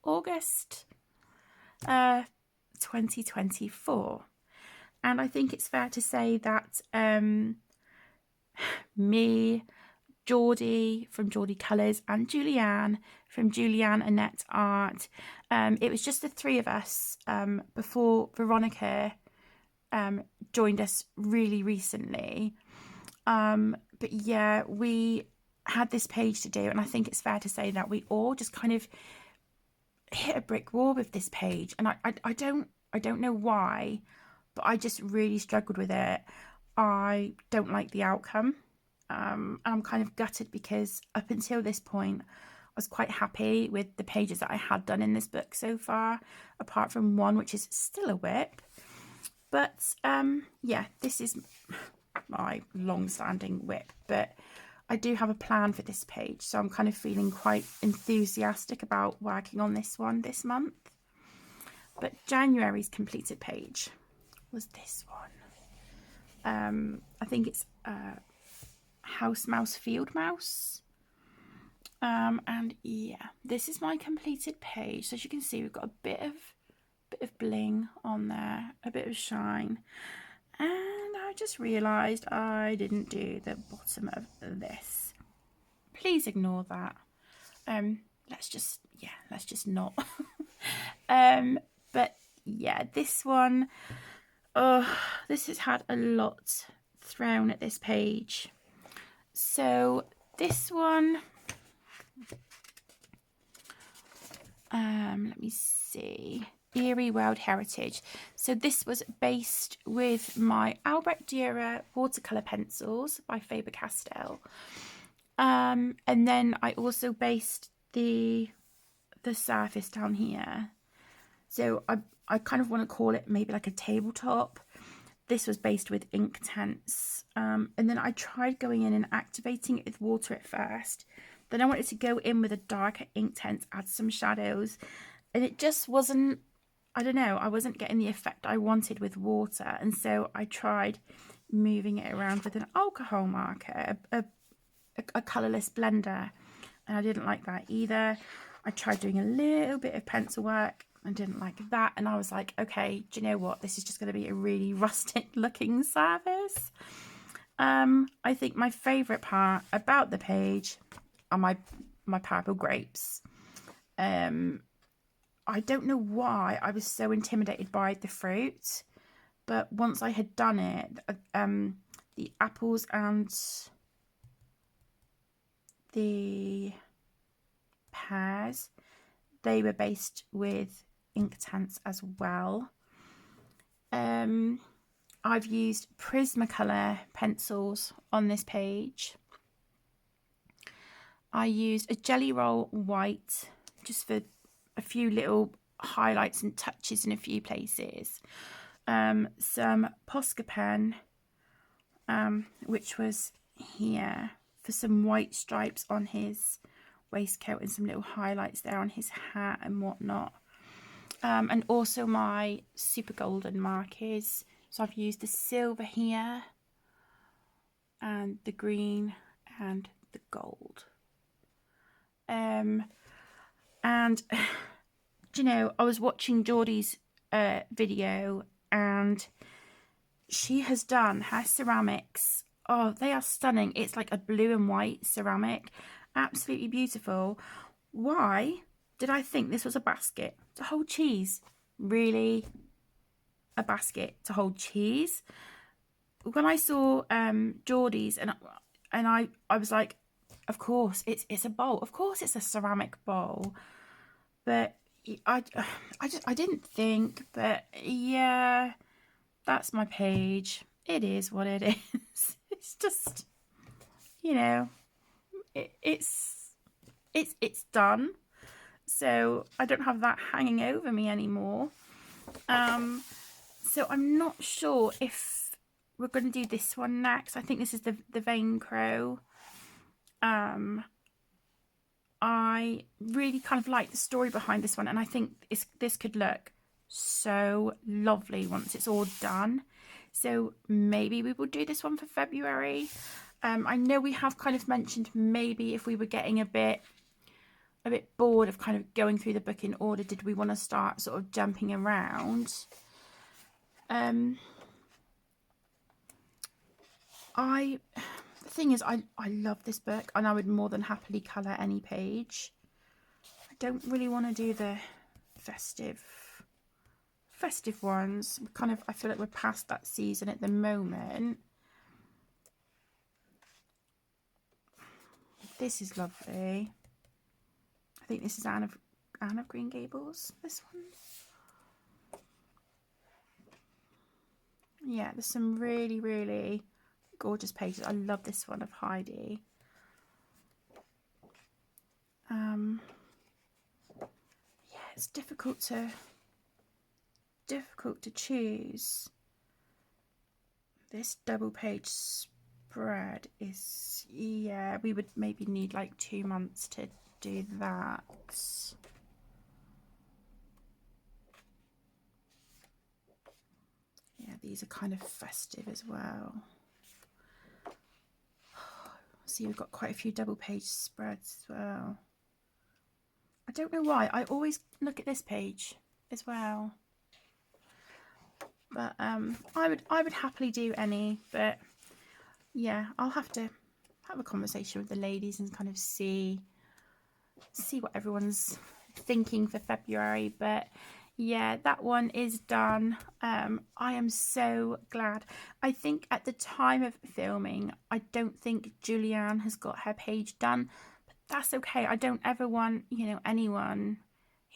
August 2024. And I think it's fair to say that me, Geordie from Geordie Colours, and Julianne from Julianne Annette Art, it was just the three of us before Veronica joined us really recently. But yeah, we had this page to do, and I think it's fair to say that we all just kind of hit a brick wall with this page, and I don't know why, but I just really struggled with it. I don't like the outcome. And I'm kind of gutted because up until this point I was quite happy with the pages that I had done in this book so far, apart from one which is still a whip. But yeah, this is my long-standing whip, but I do have a plan for this page, so I'm kind of feeling quite enthusiastic about working on this one this month. But January's completed page was this one. I think it's House Mouse Field Mouse. And yeah, this is my completed page. So as you can see, we've got a bit of bling on there, a bit of shine. And I just realised I didn't do the bottom of this. Please ignore that. Let's just not. But yeah, this one, this has had a lot thrown at this page. So this one, let me see, Eerie World Heritage. So this was based with my Albrecht Dürer watercolour pencils by Faber-Castell. And then I also based the surface down here. So I kind of want to call it maybe like a tabletop. This was based with Inktense. And then I tried going in and activating it with water at first. Then I wanted to go in with a darker Inktense, add some shadows. And it just wasn't, I don't know, I wasn't getting the effect I wanted with water. And so I tried moving it around with an alcohol marker, a colourless blender. And I didn't like that either. I tried doing a little bit of pencil work. I didn't like that, and I was like, okay, do you know what, this is just going to be a really rustic looking surface. I think my favourite part about the page are my purple grapes. I don't know why I was so intimidated by the fruit, but once I had done it, the apples and the pears, they were based with Inktense as well. I've used Prismacolor pencils on this page. I used a Jelly Roll white just for a few little highlights and touches in a few places. Some Posca pen, which was here, for some white stripes on his waistcoat and some little highlights there on his hat and whatnot. And also my super golden markers. So I've used the silver here and the green and the gold. And do you know, I was watching Geordie's video, and she has done her ceramics. Oh, they are stunning. It's like a blue and white ceramic. Absolutely beautiful. Why did I think this was a basket to hold cheese? Really? A basket to hold cheese? When I saw Geordie's, and I was like, of course it's a bowl. Of course it's a ceramic bowl. But I didn't think. But yeah, that's my page. It is what it is. It's just, you know, it's done. So I don't have that hanging over me anymore. So I'm not sure if we're going to do this one next. I think this is the Vein Crow. I really kind of like the story behind this one, and I think this could look so lovely once it's all done. So maybe we will do this one for February. I know we have kind of mentioned maybe if we were getting a bit bored of kind of going through the book in order, did we want to start sort of jumping around? The thing is, I love this book, and I would more than happily colour any page. I don't really want to do the festive ones. Kind of, I feel like we're past that season at the moment. This is lovely. I think this is Anne of Anne of Green Gables, this one. Yeah, there's some really, really gorgeous pages. I love this one of Heidi. Yeah, it's difficult to choose. This double page spread is, yeah, we would maybe need like 2 months to do that. Yeah, these are kind of festive as well. See, we've got quite a few double page spreads as well. I don't know why, I always look at this page as well. But I would happily do any, but yeah, I'll have to have a conversation with the ladies and kind of see what everyone's thinking for February. But yeah, that one is done. I am so glad. I think at the time of filming, I don't think Julianne has got her page done, but that's okay. I don't ever want, you know, anyone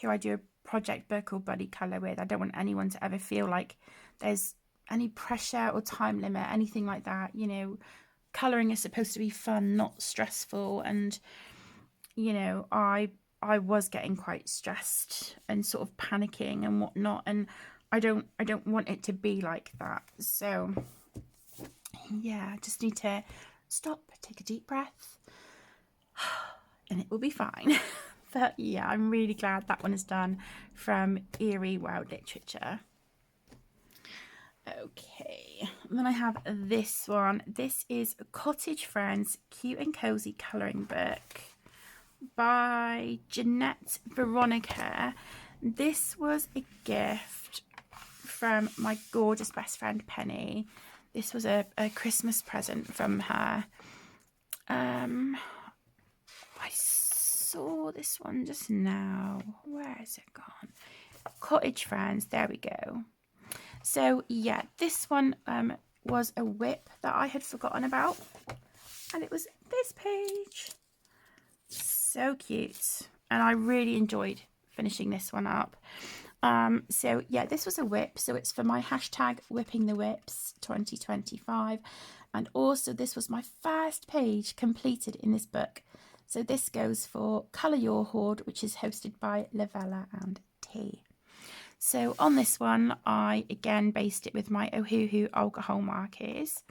who I do a project book or buddy colour with, I don't want anyone to ever feel like there's any pressure or time limit, anything like that. You know, colouring is supposed to be fun, not stressful. And you know, I was getting quite stressed and sort of panicking and whatnot, and I don't want it to be like that. So yeah, I just need to stop, take a deep breath, and it will be fine. But yeah, I'm really glad that one is done from Eerie World Literature. Okay, and then I have this one. This is Cottage Friends Cute and Cozy Colouring Book by Jeanette Veronica. This was a gift from my gorgeous best friend Penny. This was a Christmas present from her. I saw this one just now. Where has it gone? Cottage Friends, there we go. So yeah, this one was a whip that I had forgotten about, and it was this page. So cute, and I really enjoyed finishing this one up. So yeah, this was a whip, so it's for my hashtag Whipping the Whips 2025, and also this was my first page completed in this book. So this goes for Colour Your Hoard, which is hosted by Lavella and T. So on this one, I again based it with my Ohuhu alcohol markers.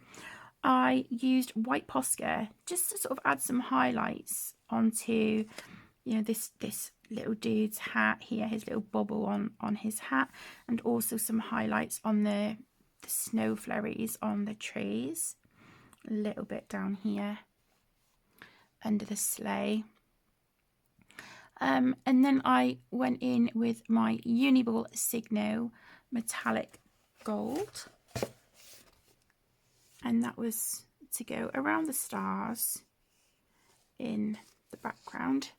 I used white Posca just to sort of add some highlights onto, you know, this little dude's hat here, his little bobble on his hat, and also some highlights on the snow flurries on the trees, a little bit down here under the sleigh. And then I went in with my Uniball Signo metallic gold, and that was to go around the stars in the background.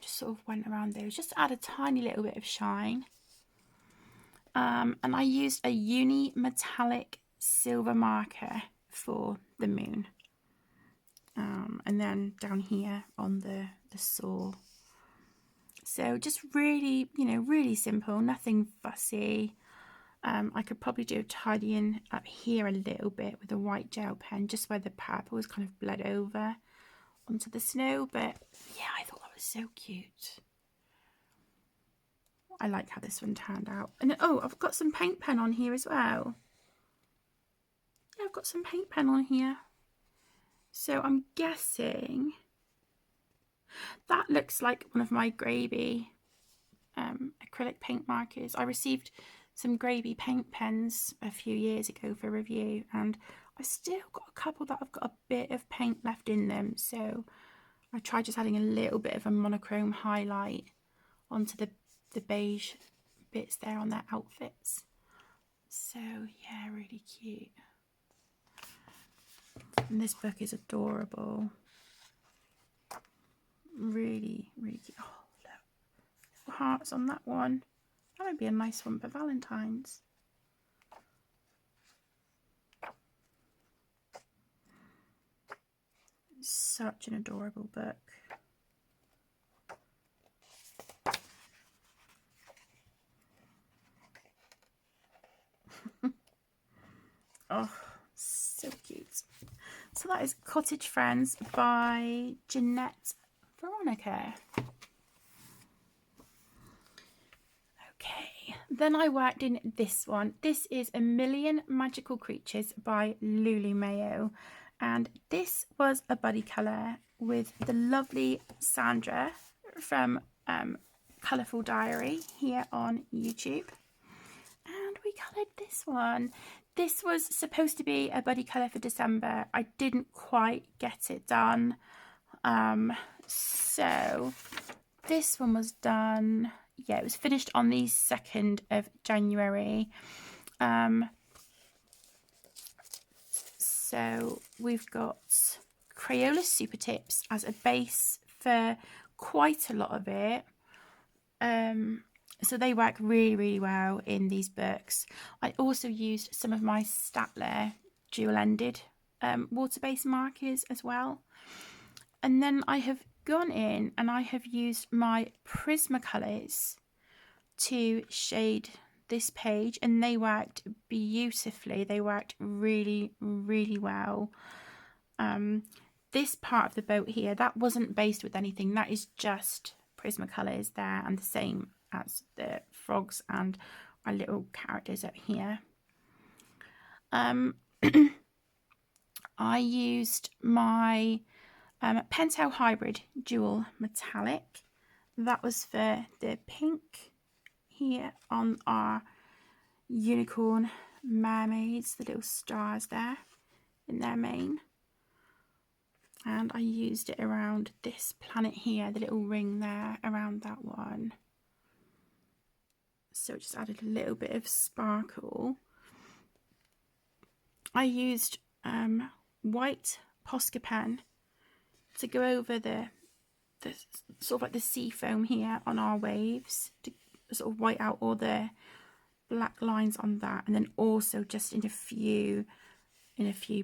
Just sort of went around those just to add a tiny little bit of shine. And I used a uni metallic silver marker for the moon. And then down here on the saw. So just really, you know, really simple, nothing fussy. I could probably do a tidying up here a little bit with a white gel pen, just where the purple was kind of bled over onto the snow. But yeah, I thought that was so cute. I like how this one turned out. And oh, I've got some paint pen on here as well. Yeah, I've got some paint pen on here. So I'm guessing that looks like one of my Graby acrylic paint markers. I received some Graby paint pens a few years ago for review, and I've still got a couple that have got a bit of paint left in them. So I tried just adding a little bit of a monochrome highlight onto the beige bits there on their outfits. So yeah, really cute. And this book is adorable. Really, really cute. Oh, look. Hearts on that one. That would be a nice one for Valentine's. Such an adorable book. So that is Cottage Friends by Jeanette Veronica. Okay, then I worked in this one. This is A Million Magical Creatures by Lulu Mayo. And this was a buddy colour with the lovely Sandra from Colourful Diary here on YouTube. And we coloured this one. This was supposed to be a buddy colour for December. I didn't quite get it done. So this one was done. Yeah, it was finished on the 2nd of January. So we've got Crayola Super Tips as a base for quite a lot of it. So they work really, really well in these books. I also used some of my Staedtler dual-ended water-based markers as well. And then I have gone in and I have used my Prismacolors to shade this page, and they worked beautifully. They worked really, really well. This part of the boat here, that wasn't based with anything. That is just Prismacolors there, and the same as the frogs and our little characters up here. I used my Pentel Hybrid Dual Metallic. That was for the pink here on our unicorn mermaids, the little stars there in their mane. And I used it around this planet here, the little ring there around that one. So it just added a little bit of sparkle. I used white Posca pen to go over the sort of like the sea foam here on our waves, to sort of white out all the black lines on that, and then also just in a few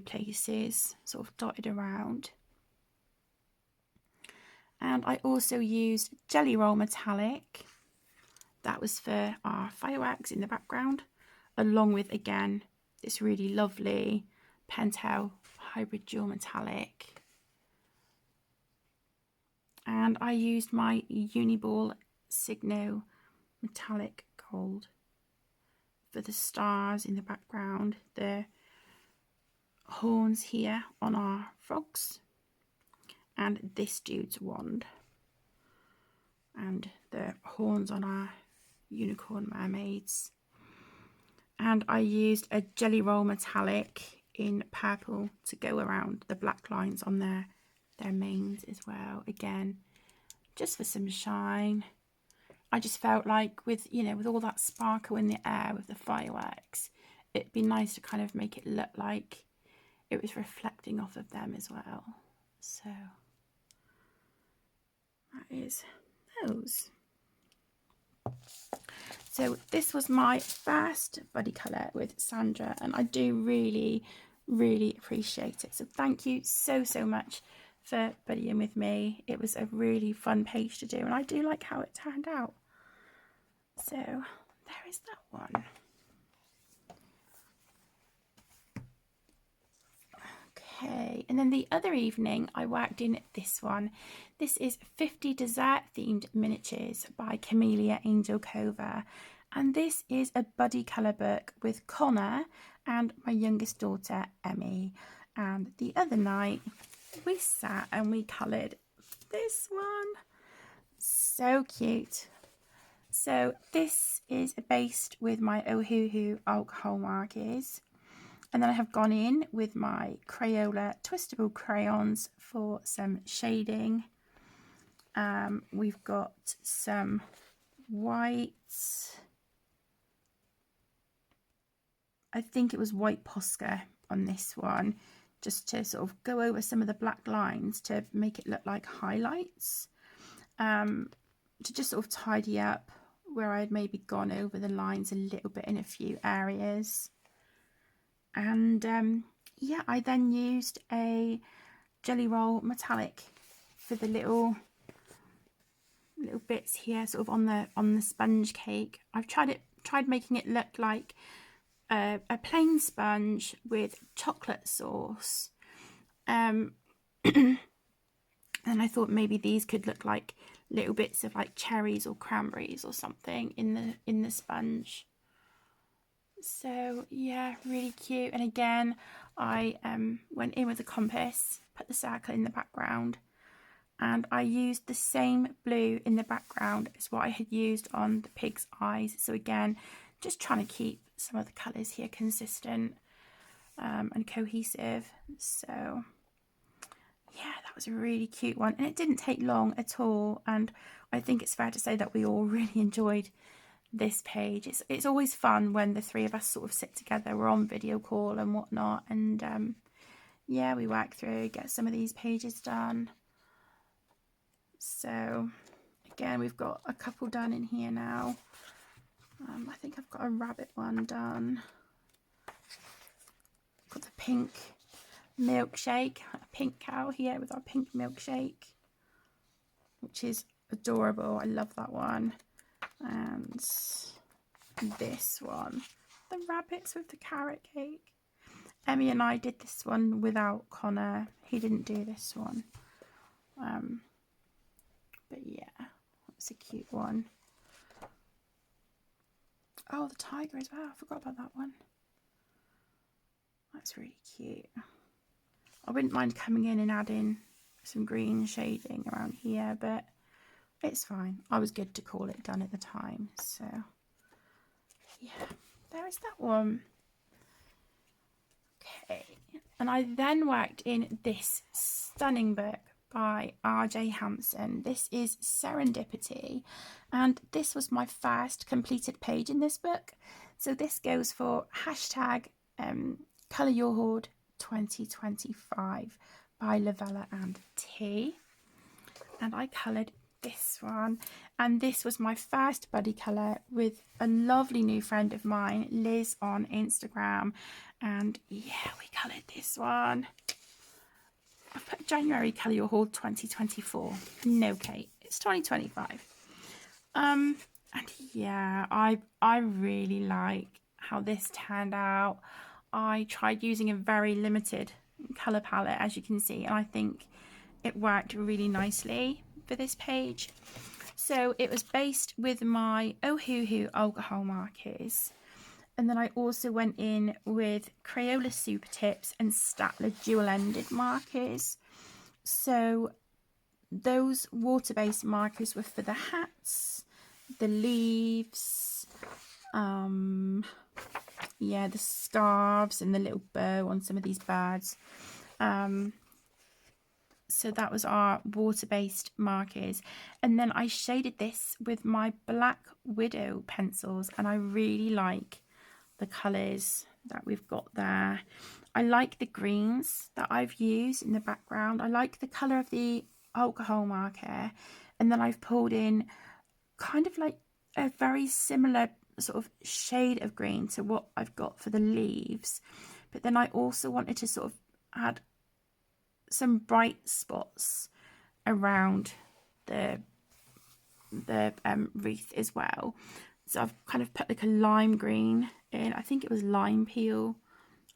places sort of dotted around. And I also used Jelly Roll Metallic. That was for our fireworks in the background, along with, again, this really lovely Pentel Hybrid Dual Metallic. And I used my Uniball Signo Metallic Gold for the stars in the background, the horns here on our frogs, and this dude's wand, and the horns on our unicorn mermaids. And I used a Jelly Roll Metallic in purple to go around the black lines on their manes as well, again just for some shine. I just felt like with all that sparkle in the air with the fireworks, it'd be nice to kind of make it look like it was reflecting off of them as well. So that is those. So this was my first buddy colour with Sandra, and I do really, really appreciate it. So thank you so much for buddying with me. It was a really fun page to do, and I do like how it turned out. So there is that one. Okay, and then the other evening I worked in this one. This is 50 dessert themed miniatures by Camellia Angel Cover, and this is a buddy colour book with Connor and my youngest daughter Emmy. And the other night we sat and we coloured this one. So cute. So this is based with my Ohuhu alcohol markers. And then I have gone in with my Crayola twistable crayons for some shading. We've got some white, I think it was white Posca on this one, just to sort of go over some of the black lines to make it look like highlights, to just sort of tidy up where I'd maybe gone over the lines a little bit in a few areas. And yeah, I then used a Jelly Roll Metallic for the little bits here, sort of on the sponge cake. I've tried making it look like a plain sponge with chocolate sauce, And I thought maybe these could look like little bits of like cherries or cranberries or something in the sponge. So yeah, really cute. And again, I went in with a compass, put the circle in the background, and I used the same blue in the background as what I had used on the pig's eyes. So again, just trying to keep some of the colours here consistent and cohesive. So yeah, that was a really cute one, and it didn't take long at all. And I think it's fair to say that we all really enjoyed this page. It's always fun when the three of us sort of sit together. We're on video call and whatnot, and yeah, we work through, get some of these pages done. So again, we've got a couple done in here now. I think I've got a rabbit one done. Got the pink milkshake, a pink cow here with our pink milkshake, which is adorable. I love that one. And this one, the rabbits with the carrot cake. Emmy and I did this one without Connor. He didn't do this one. But yeah, that's a cute one. Oh, the tiger as well. I forgot about that one. That's really cute. I wouldn't mind coming in and adding some green shading around here, but it's fine. I was good to call it done at the time. So yeah, there is that one. Okay, and I then worked in this stunning book by RJ Hampson. This is Serendipity, and this was my first completed page in this book. So this goes for hashtag Colour Your Hoard 2025 by Lavella and T. And I coloured this one, and this was my first buddy colour with a lovely new friend of mine, Liz, on Instagram. And yeah, we coloured this one. I've put January Colour Your Hoard 2024. No, Kate, it's 2025. And yeah, I really like how this turned out. I tried using a very limited colour palette, as you can see, and I think it worked really nicely for this page. So it was based with my Ohuhu alcohol markers, and then I also went in with Crayola Super Tips and Statler dual-ended markers. So those water-based markers were for the hats, the leaves, yeah, the scarves and the little bow on some of these birds. So that was our water-based markers. And then I shaded this with my Black Widow pencils, and I really like the colours that we've got there. I like the greens that I've used in the background. I like the colour of the alcohol marker, and then I've pulled in kind of like a very similar sort of shade of green to what I've got for the leaves. But then I also wanted to sort of add some bright spots around the wreath as well. So I've kind of put like a lime green in. I think it was lime peel.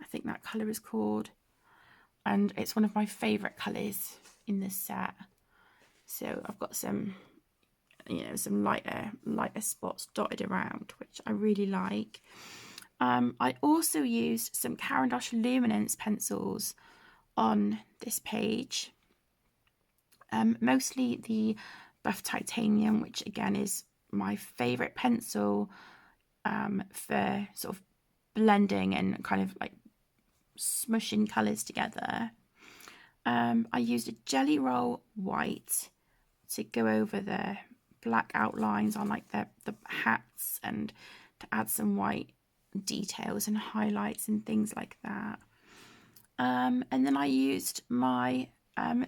I think that colour is called. And it's one of my favourite colours in this set. So I've got some, you know, some lighter spots dotted around, which I really like. I also used some Caran d'Ache Luminance pencils on this page, mostly the Buff Titanium, which again is my favourite pencil for sort of blending and kind of like smushing colours together. I used a Jelly Roll White to go over the black outlines on like the hats, and to add some white details and highlights and things like that. And then I used my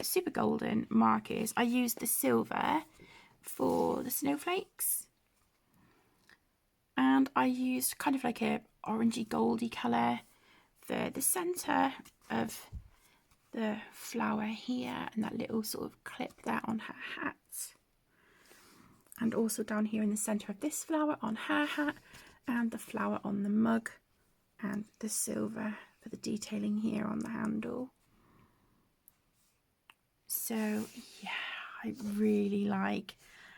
Super Golden markers. I used the silver for the snowflakes, and I used kind of like a orangey goldy colour for the centre of the flower here, and that little sort of clip there on her hat, and also down here in the centre of this flower on her hat, and the flower on the mug, and the silver for the detailing here on the handle. So yeah, I really like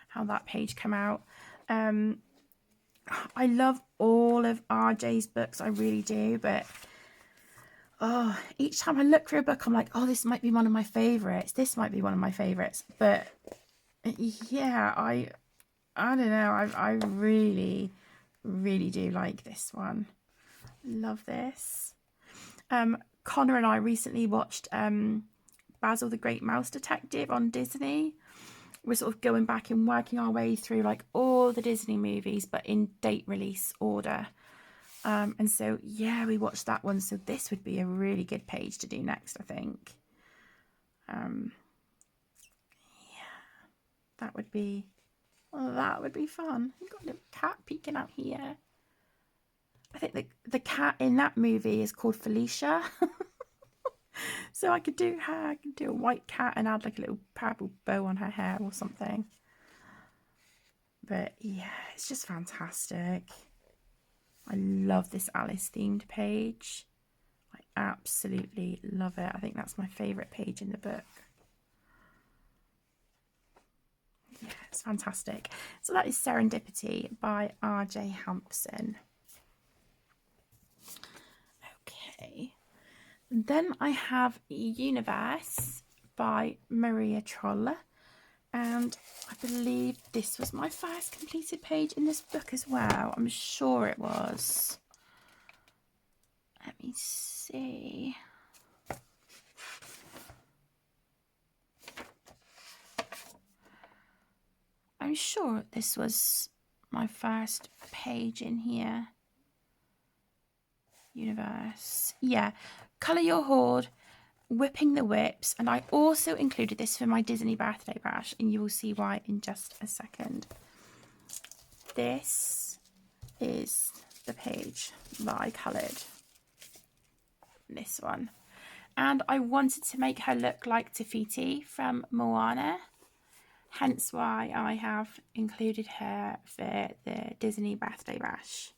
how that page came out. I love all of RJ's books, I really do, but oh, each time I look through a book, I'm like, oh, this might be one of my favourites. This might be one of my favourites. But yeah, I don't know. I really, really do like this one. Love this. Connor and I recently watched Basil the Great Mouse Detective on Disney. We're sort of going back and working our way through like all the Disney movies, but in date release order. And so, yeah, we watched that one. So this would be a really good page to do next, I think. Yeah, that would be fun. You've got a little cat peeking out here. I think the cat in that movie is called Felicia. So I could do her. I could do a white cat and add like a little purple bow on her hair or something. But yeah, it's just fantastic. I love this Alice themed page. I absolutely love it. I think that's my favourite page in the book. Yeah, it's fantastic. So that is Serendipity by RJ Hampson. Okay. Then I have Universe by Maria Trolle. And I believe this was my first completed page in this book as well. I'm sure it was. Let me see. I'm sure this was my first page in here. Universe. Yeah. Colour Your Horde, Whipping the Whips. And I also included this for my Disney birthday bash, and you will see why in just a second. This is the page that I coloured. This one. And I wanted to make her look like Tafiti from Moana. Hence why I have included her for the Disney birthday bash.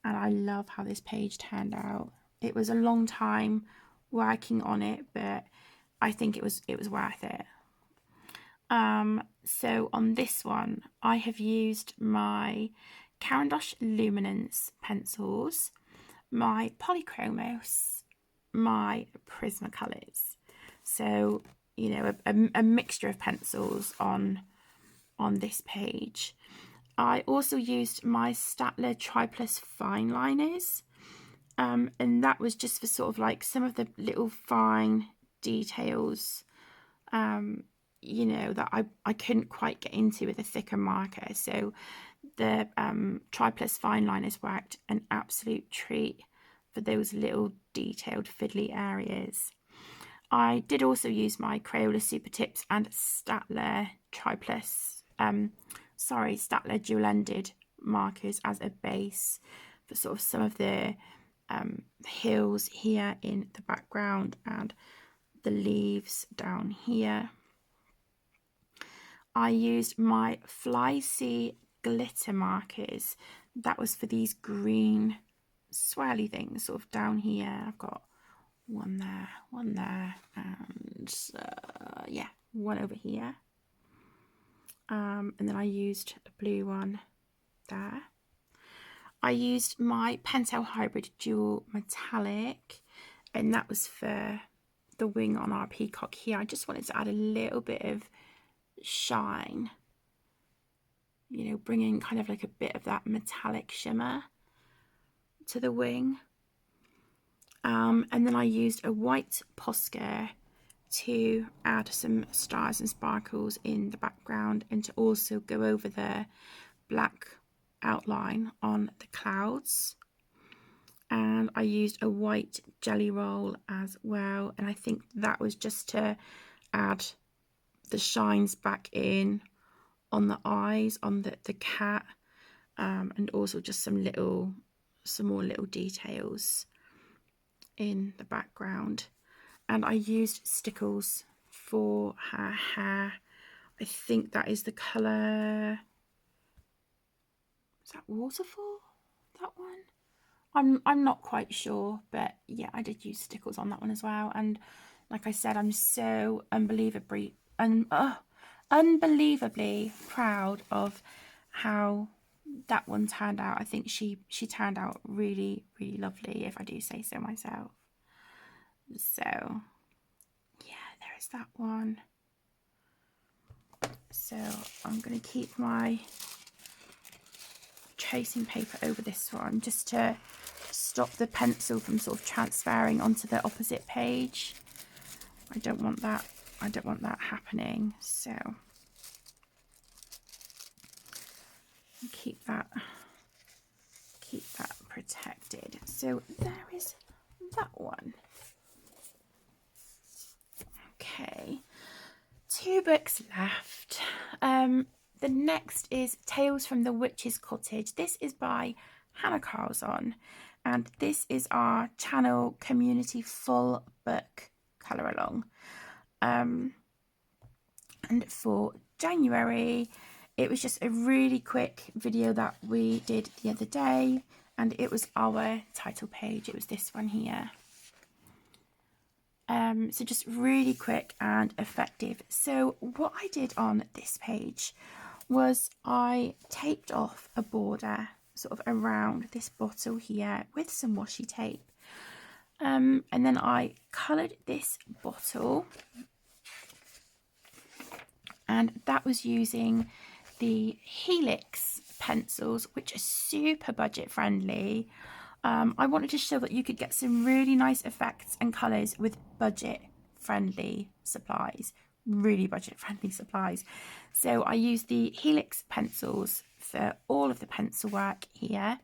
And I love how this page turned out. It was a long time working on it, but I think it was worth it. So on this one, I have used my Caran d'Ache Luminance pencils, my Polychromos, my Prismacolors. So, you know, a mixture of pencils on this page. I also used my Staedtler Triplus fine liners, and that was just for sort of like some of the little fine details, you know, that I couldn't quite get into with a thicker marker. So the Triplus fine liners worked an absolute treat for those little detailed fiddly areas. I did also use my Crayola Super Tips and Staedtler Staedtler dual-ended markers as a base for sort of some of the hills here in the background and the leaves down here. I used my Fly Sea glitter markers. That was for these green swirly things sort of down here. I've got one there, and yeah, one over here. And then I used a blue one there. I used my Pentel Hybrid Dual Metallic, and that was for the wing on our peacock here. I just wanted to add a little bit of shine, you know, bringing kind of like a bit of that metallic shimmer to the wing. And then I used a white Posca to add some stars and sparkles in the background, and to also go over the black outline on the clouds. And I used a white jelly roll as well, and I think that was just to add the shines back in on the eyes on the cat, and also just some more little details in the background. And I used stickles for her hair. I think that is the colour, is that Waterfall, that one? I'm not quite sure, but yeah, I did use stickles on that one as well. And Like I said, I'm so unbelievably proud of how that one turned out. I think she turned out really, really lovely, if I do say so myself. So yeah, there is that one. So I'm going to keep my tracing paper over this one just to stop the pencil from sort of transferring onto the opposite page. I don't want that happening, so keep that protected. So there is that one. Okay, 2 books left. The next is Tales from the Witch's Cottage. This is by Hannah Carlson, and this is our channel community full book colour along. And for January, it was just a really quick video that we did the other day, and it was our title page. It was this one here. So just really quick and effective. So what I did on this page was I taped off a border sort of around this bottle here with some washi tape. And then I coloured this bottle, and that was using the Helix pencils, which are super budget friendly. I wanted to show that you could get some really nice effects and colours with budget friendly supplies, really budget friendly supplies. So I used the Helix pencils for all of the pencil work here.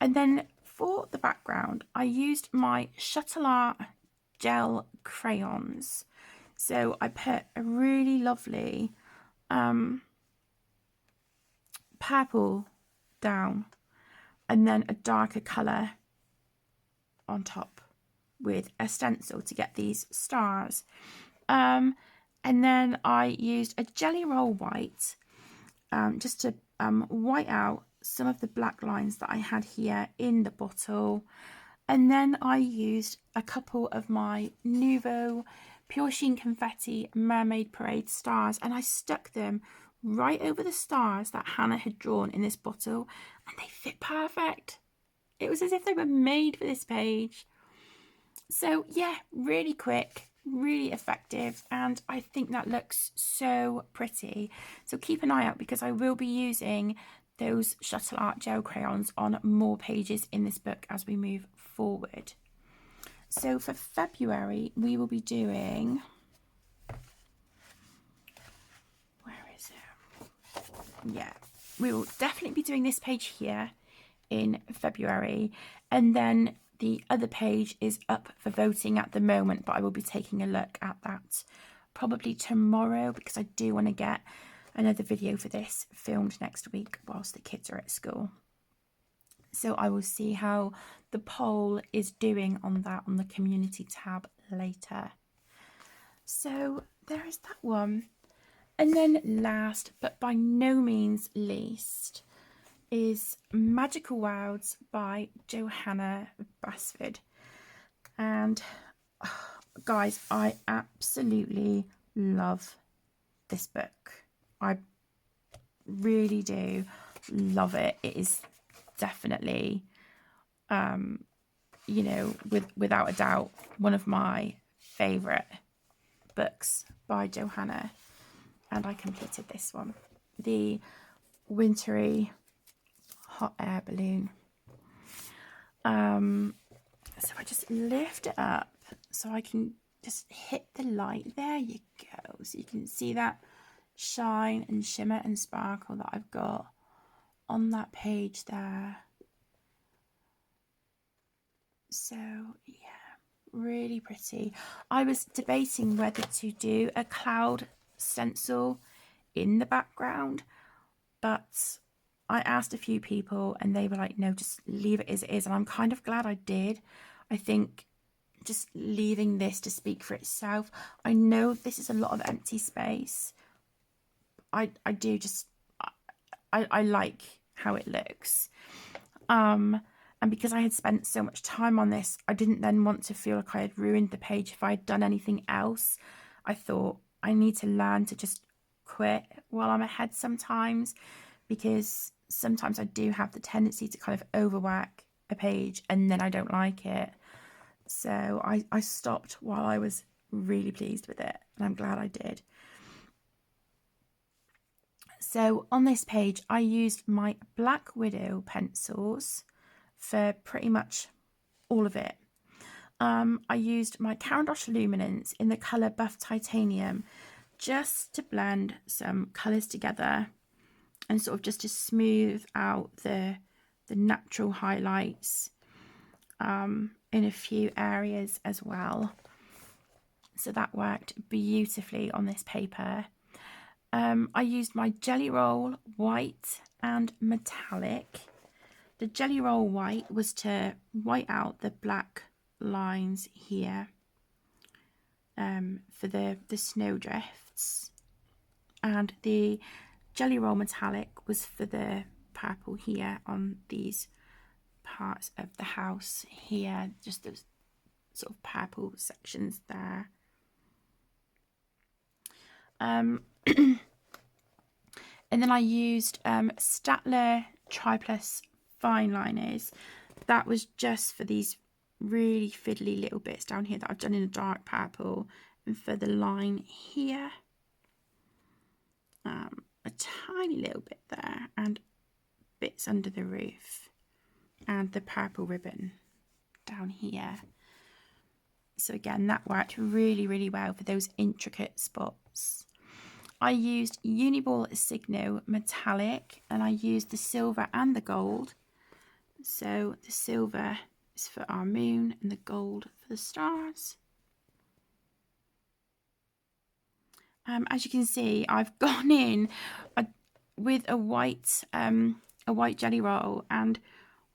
And then for the background, I used my Shuttle Art gel crayons. So I put a really lovely purple down, and then a darker colour on top with a stencil to get these stars. And then I used a Jelly Roll white just to white out some of the black lines that I had here in the bottle. And then I used a couple of my Nuvo Pure Sheen Confetti Mermaid Parade stars, and I stuck them right over the stars that Hannah had drawn in this bottle, and they fit perfect. It was as if they were made for this page. So yeah, really quick, really effective, and I think that looks so pretty. So keep an eye out, because I will be using those Shuttle Art gel crayons on more pages in this book as we move forward. So for February, we will be doing, where is it? Yeah, we will definitely be doing this page here in February, and then the other page is up for voting at the moment, but I will be taking a look at that probably tomorrow, because I do want to get another video for this filmed next week whilst the kids are at school. So I will see how the poll is doing on that on the community tab later. So there is that one. And then last but by no means least is Magical Worlds by Johanna Basford. And guys, I absolutely love this book. I really do love it. It is definitely, you know, without a doubt, one of my favourite books by Johanna. And I completed this one, the Wintry Hot Air Balloon. So I just lift it up so I can just hit the light. There you go. So you can see that shine and shimmer and sparkle that I've got on that page there. So yeah, really pretty. I was debating whether to do a cloud stencil in the background, but I asked a few people and they were like, no, just leave it as it is. And I'm kind of glad I did. I think just leaving this to speak for itself. I know this is a lot of empty space. I do just, I like how it looks. And And because I had spent so much time on this, I didn't then want to feel like I had ruined the page if I had done anything else. I thought I need to learn to just quit while I'm ahead sometimes, because sometimes I do have the tendency to kind of overwork a page and then I don't like it. So I stopped while I was really pleased with it, and I'm glad I did. So on this page, I used my Black Widow pencils for pretty much all of it. I used my Caran d'Ache Luminance in the colour Buff Titanium just to blend some colours together and sort of just to smooth out the natural highlights in a few areas as well. So that worked beautifully on this paper. I used my Jelly Roll White and Metallic. The Jelly Roll White was to white out the black lines here for the snowdrifts, and the Jelly Roll Metallic was for the purple here on these parts of the house here, just those sort of purple sections there. And then I used Staedtler Triplus fine liners. That was just for these really fiddly little bits down here that I've done in a dark purple, and for the line here, a tiny little bit there, and bits under the roof, and the purple ribbon down here. So again, that worked really, really well for those intricate spots. I used Uniball Signo Metallic, and I used the silver and the gold. So the silver is for our moon and the gold for the stars. As you can see, I've gone in with a white jelly roll, and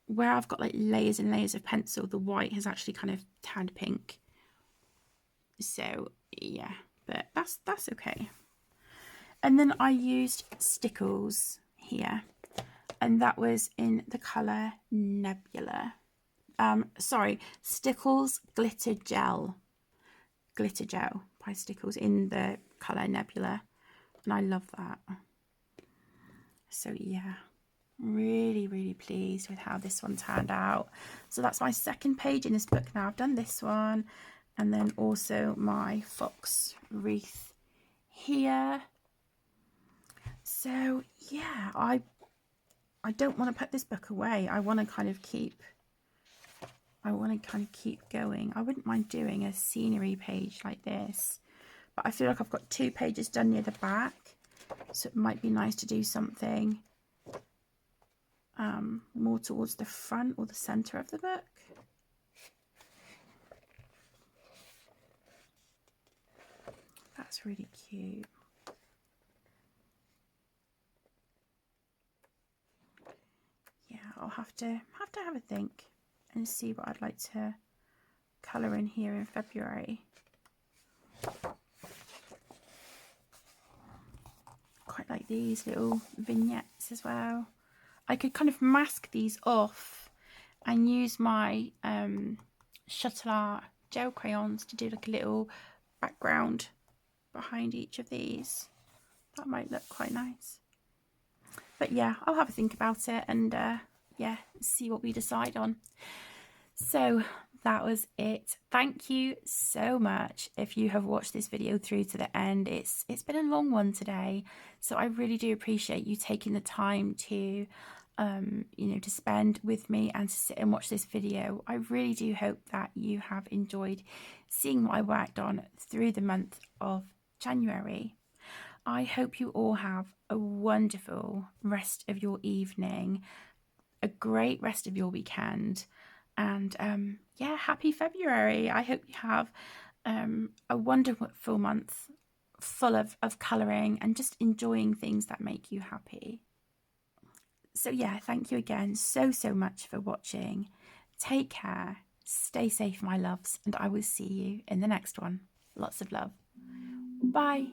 where I've got like layers and layers of pencil, the white has actually kind of turned pink. So yeah, but that's okay. And then I used Stickles here, and that was in the colour Nebula. Sorry, Stickles Glitter Gel by Stickles in the colour Nebula, and I love that. So yeah, really, really pleased with how this one turned out. So that's my second page in this book now. I've done this one, and then also my fox wreath here. So yeah, I don't want to put this book away. I want to kind of keep going. I wouldn't mind doing a scenery page like this, but I feel like I've got 2 pages done near the back, so it might be nice to do something more towards the front or the center of the book. That's really cute. Yeah, I'll have to have a think and see what I'd like to colour in here in February. Quite like these little vignettes as well. I could kind of mask these off and use my Shuttle Art gel crayons to do like a little background behind each of these. That might look quite nice. But yeah, I'll have a think about it and yeah, see what we decide on. So that was it. Thank you so much if you have watched this video through to the end. It's been a long one today, so I really do appreciate you taking the time to to spend with me and to sit and watch this video. I really do hope that you have enjoyed seeing what I worked on through the month of January. I hope you all have a wonderful rest of your evening, a great rest of your weekend, and yeah, happy February. I hope you have a wonderful month full of colouring and just enjoying things that make you happy. So yeah, thank you again so much for watching. Take care, stay safe my loves, and I will see you in the next one. Lots of love. Bye.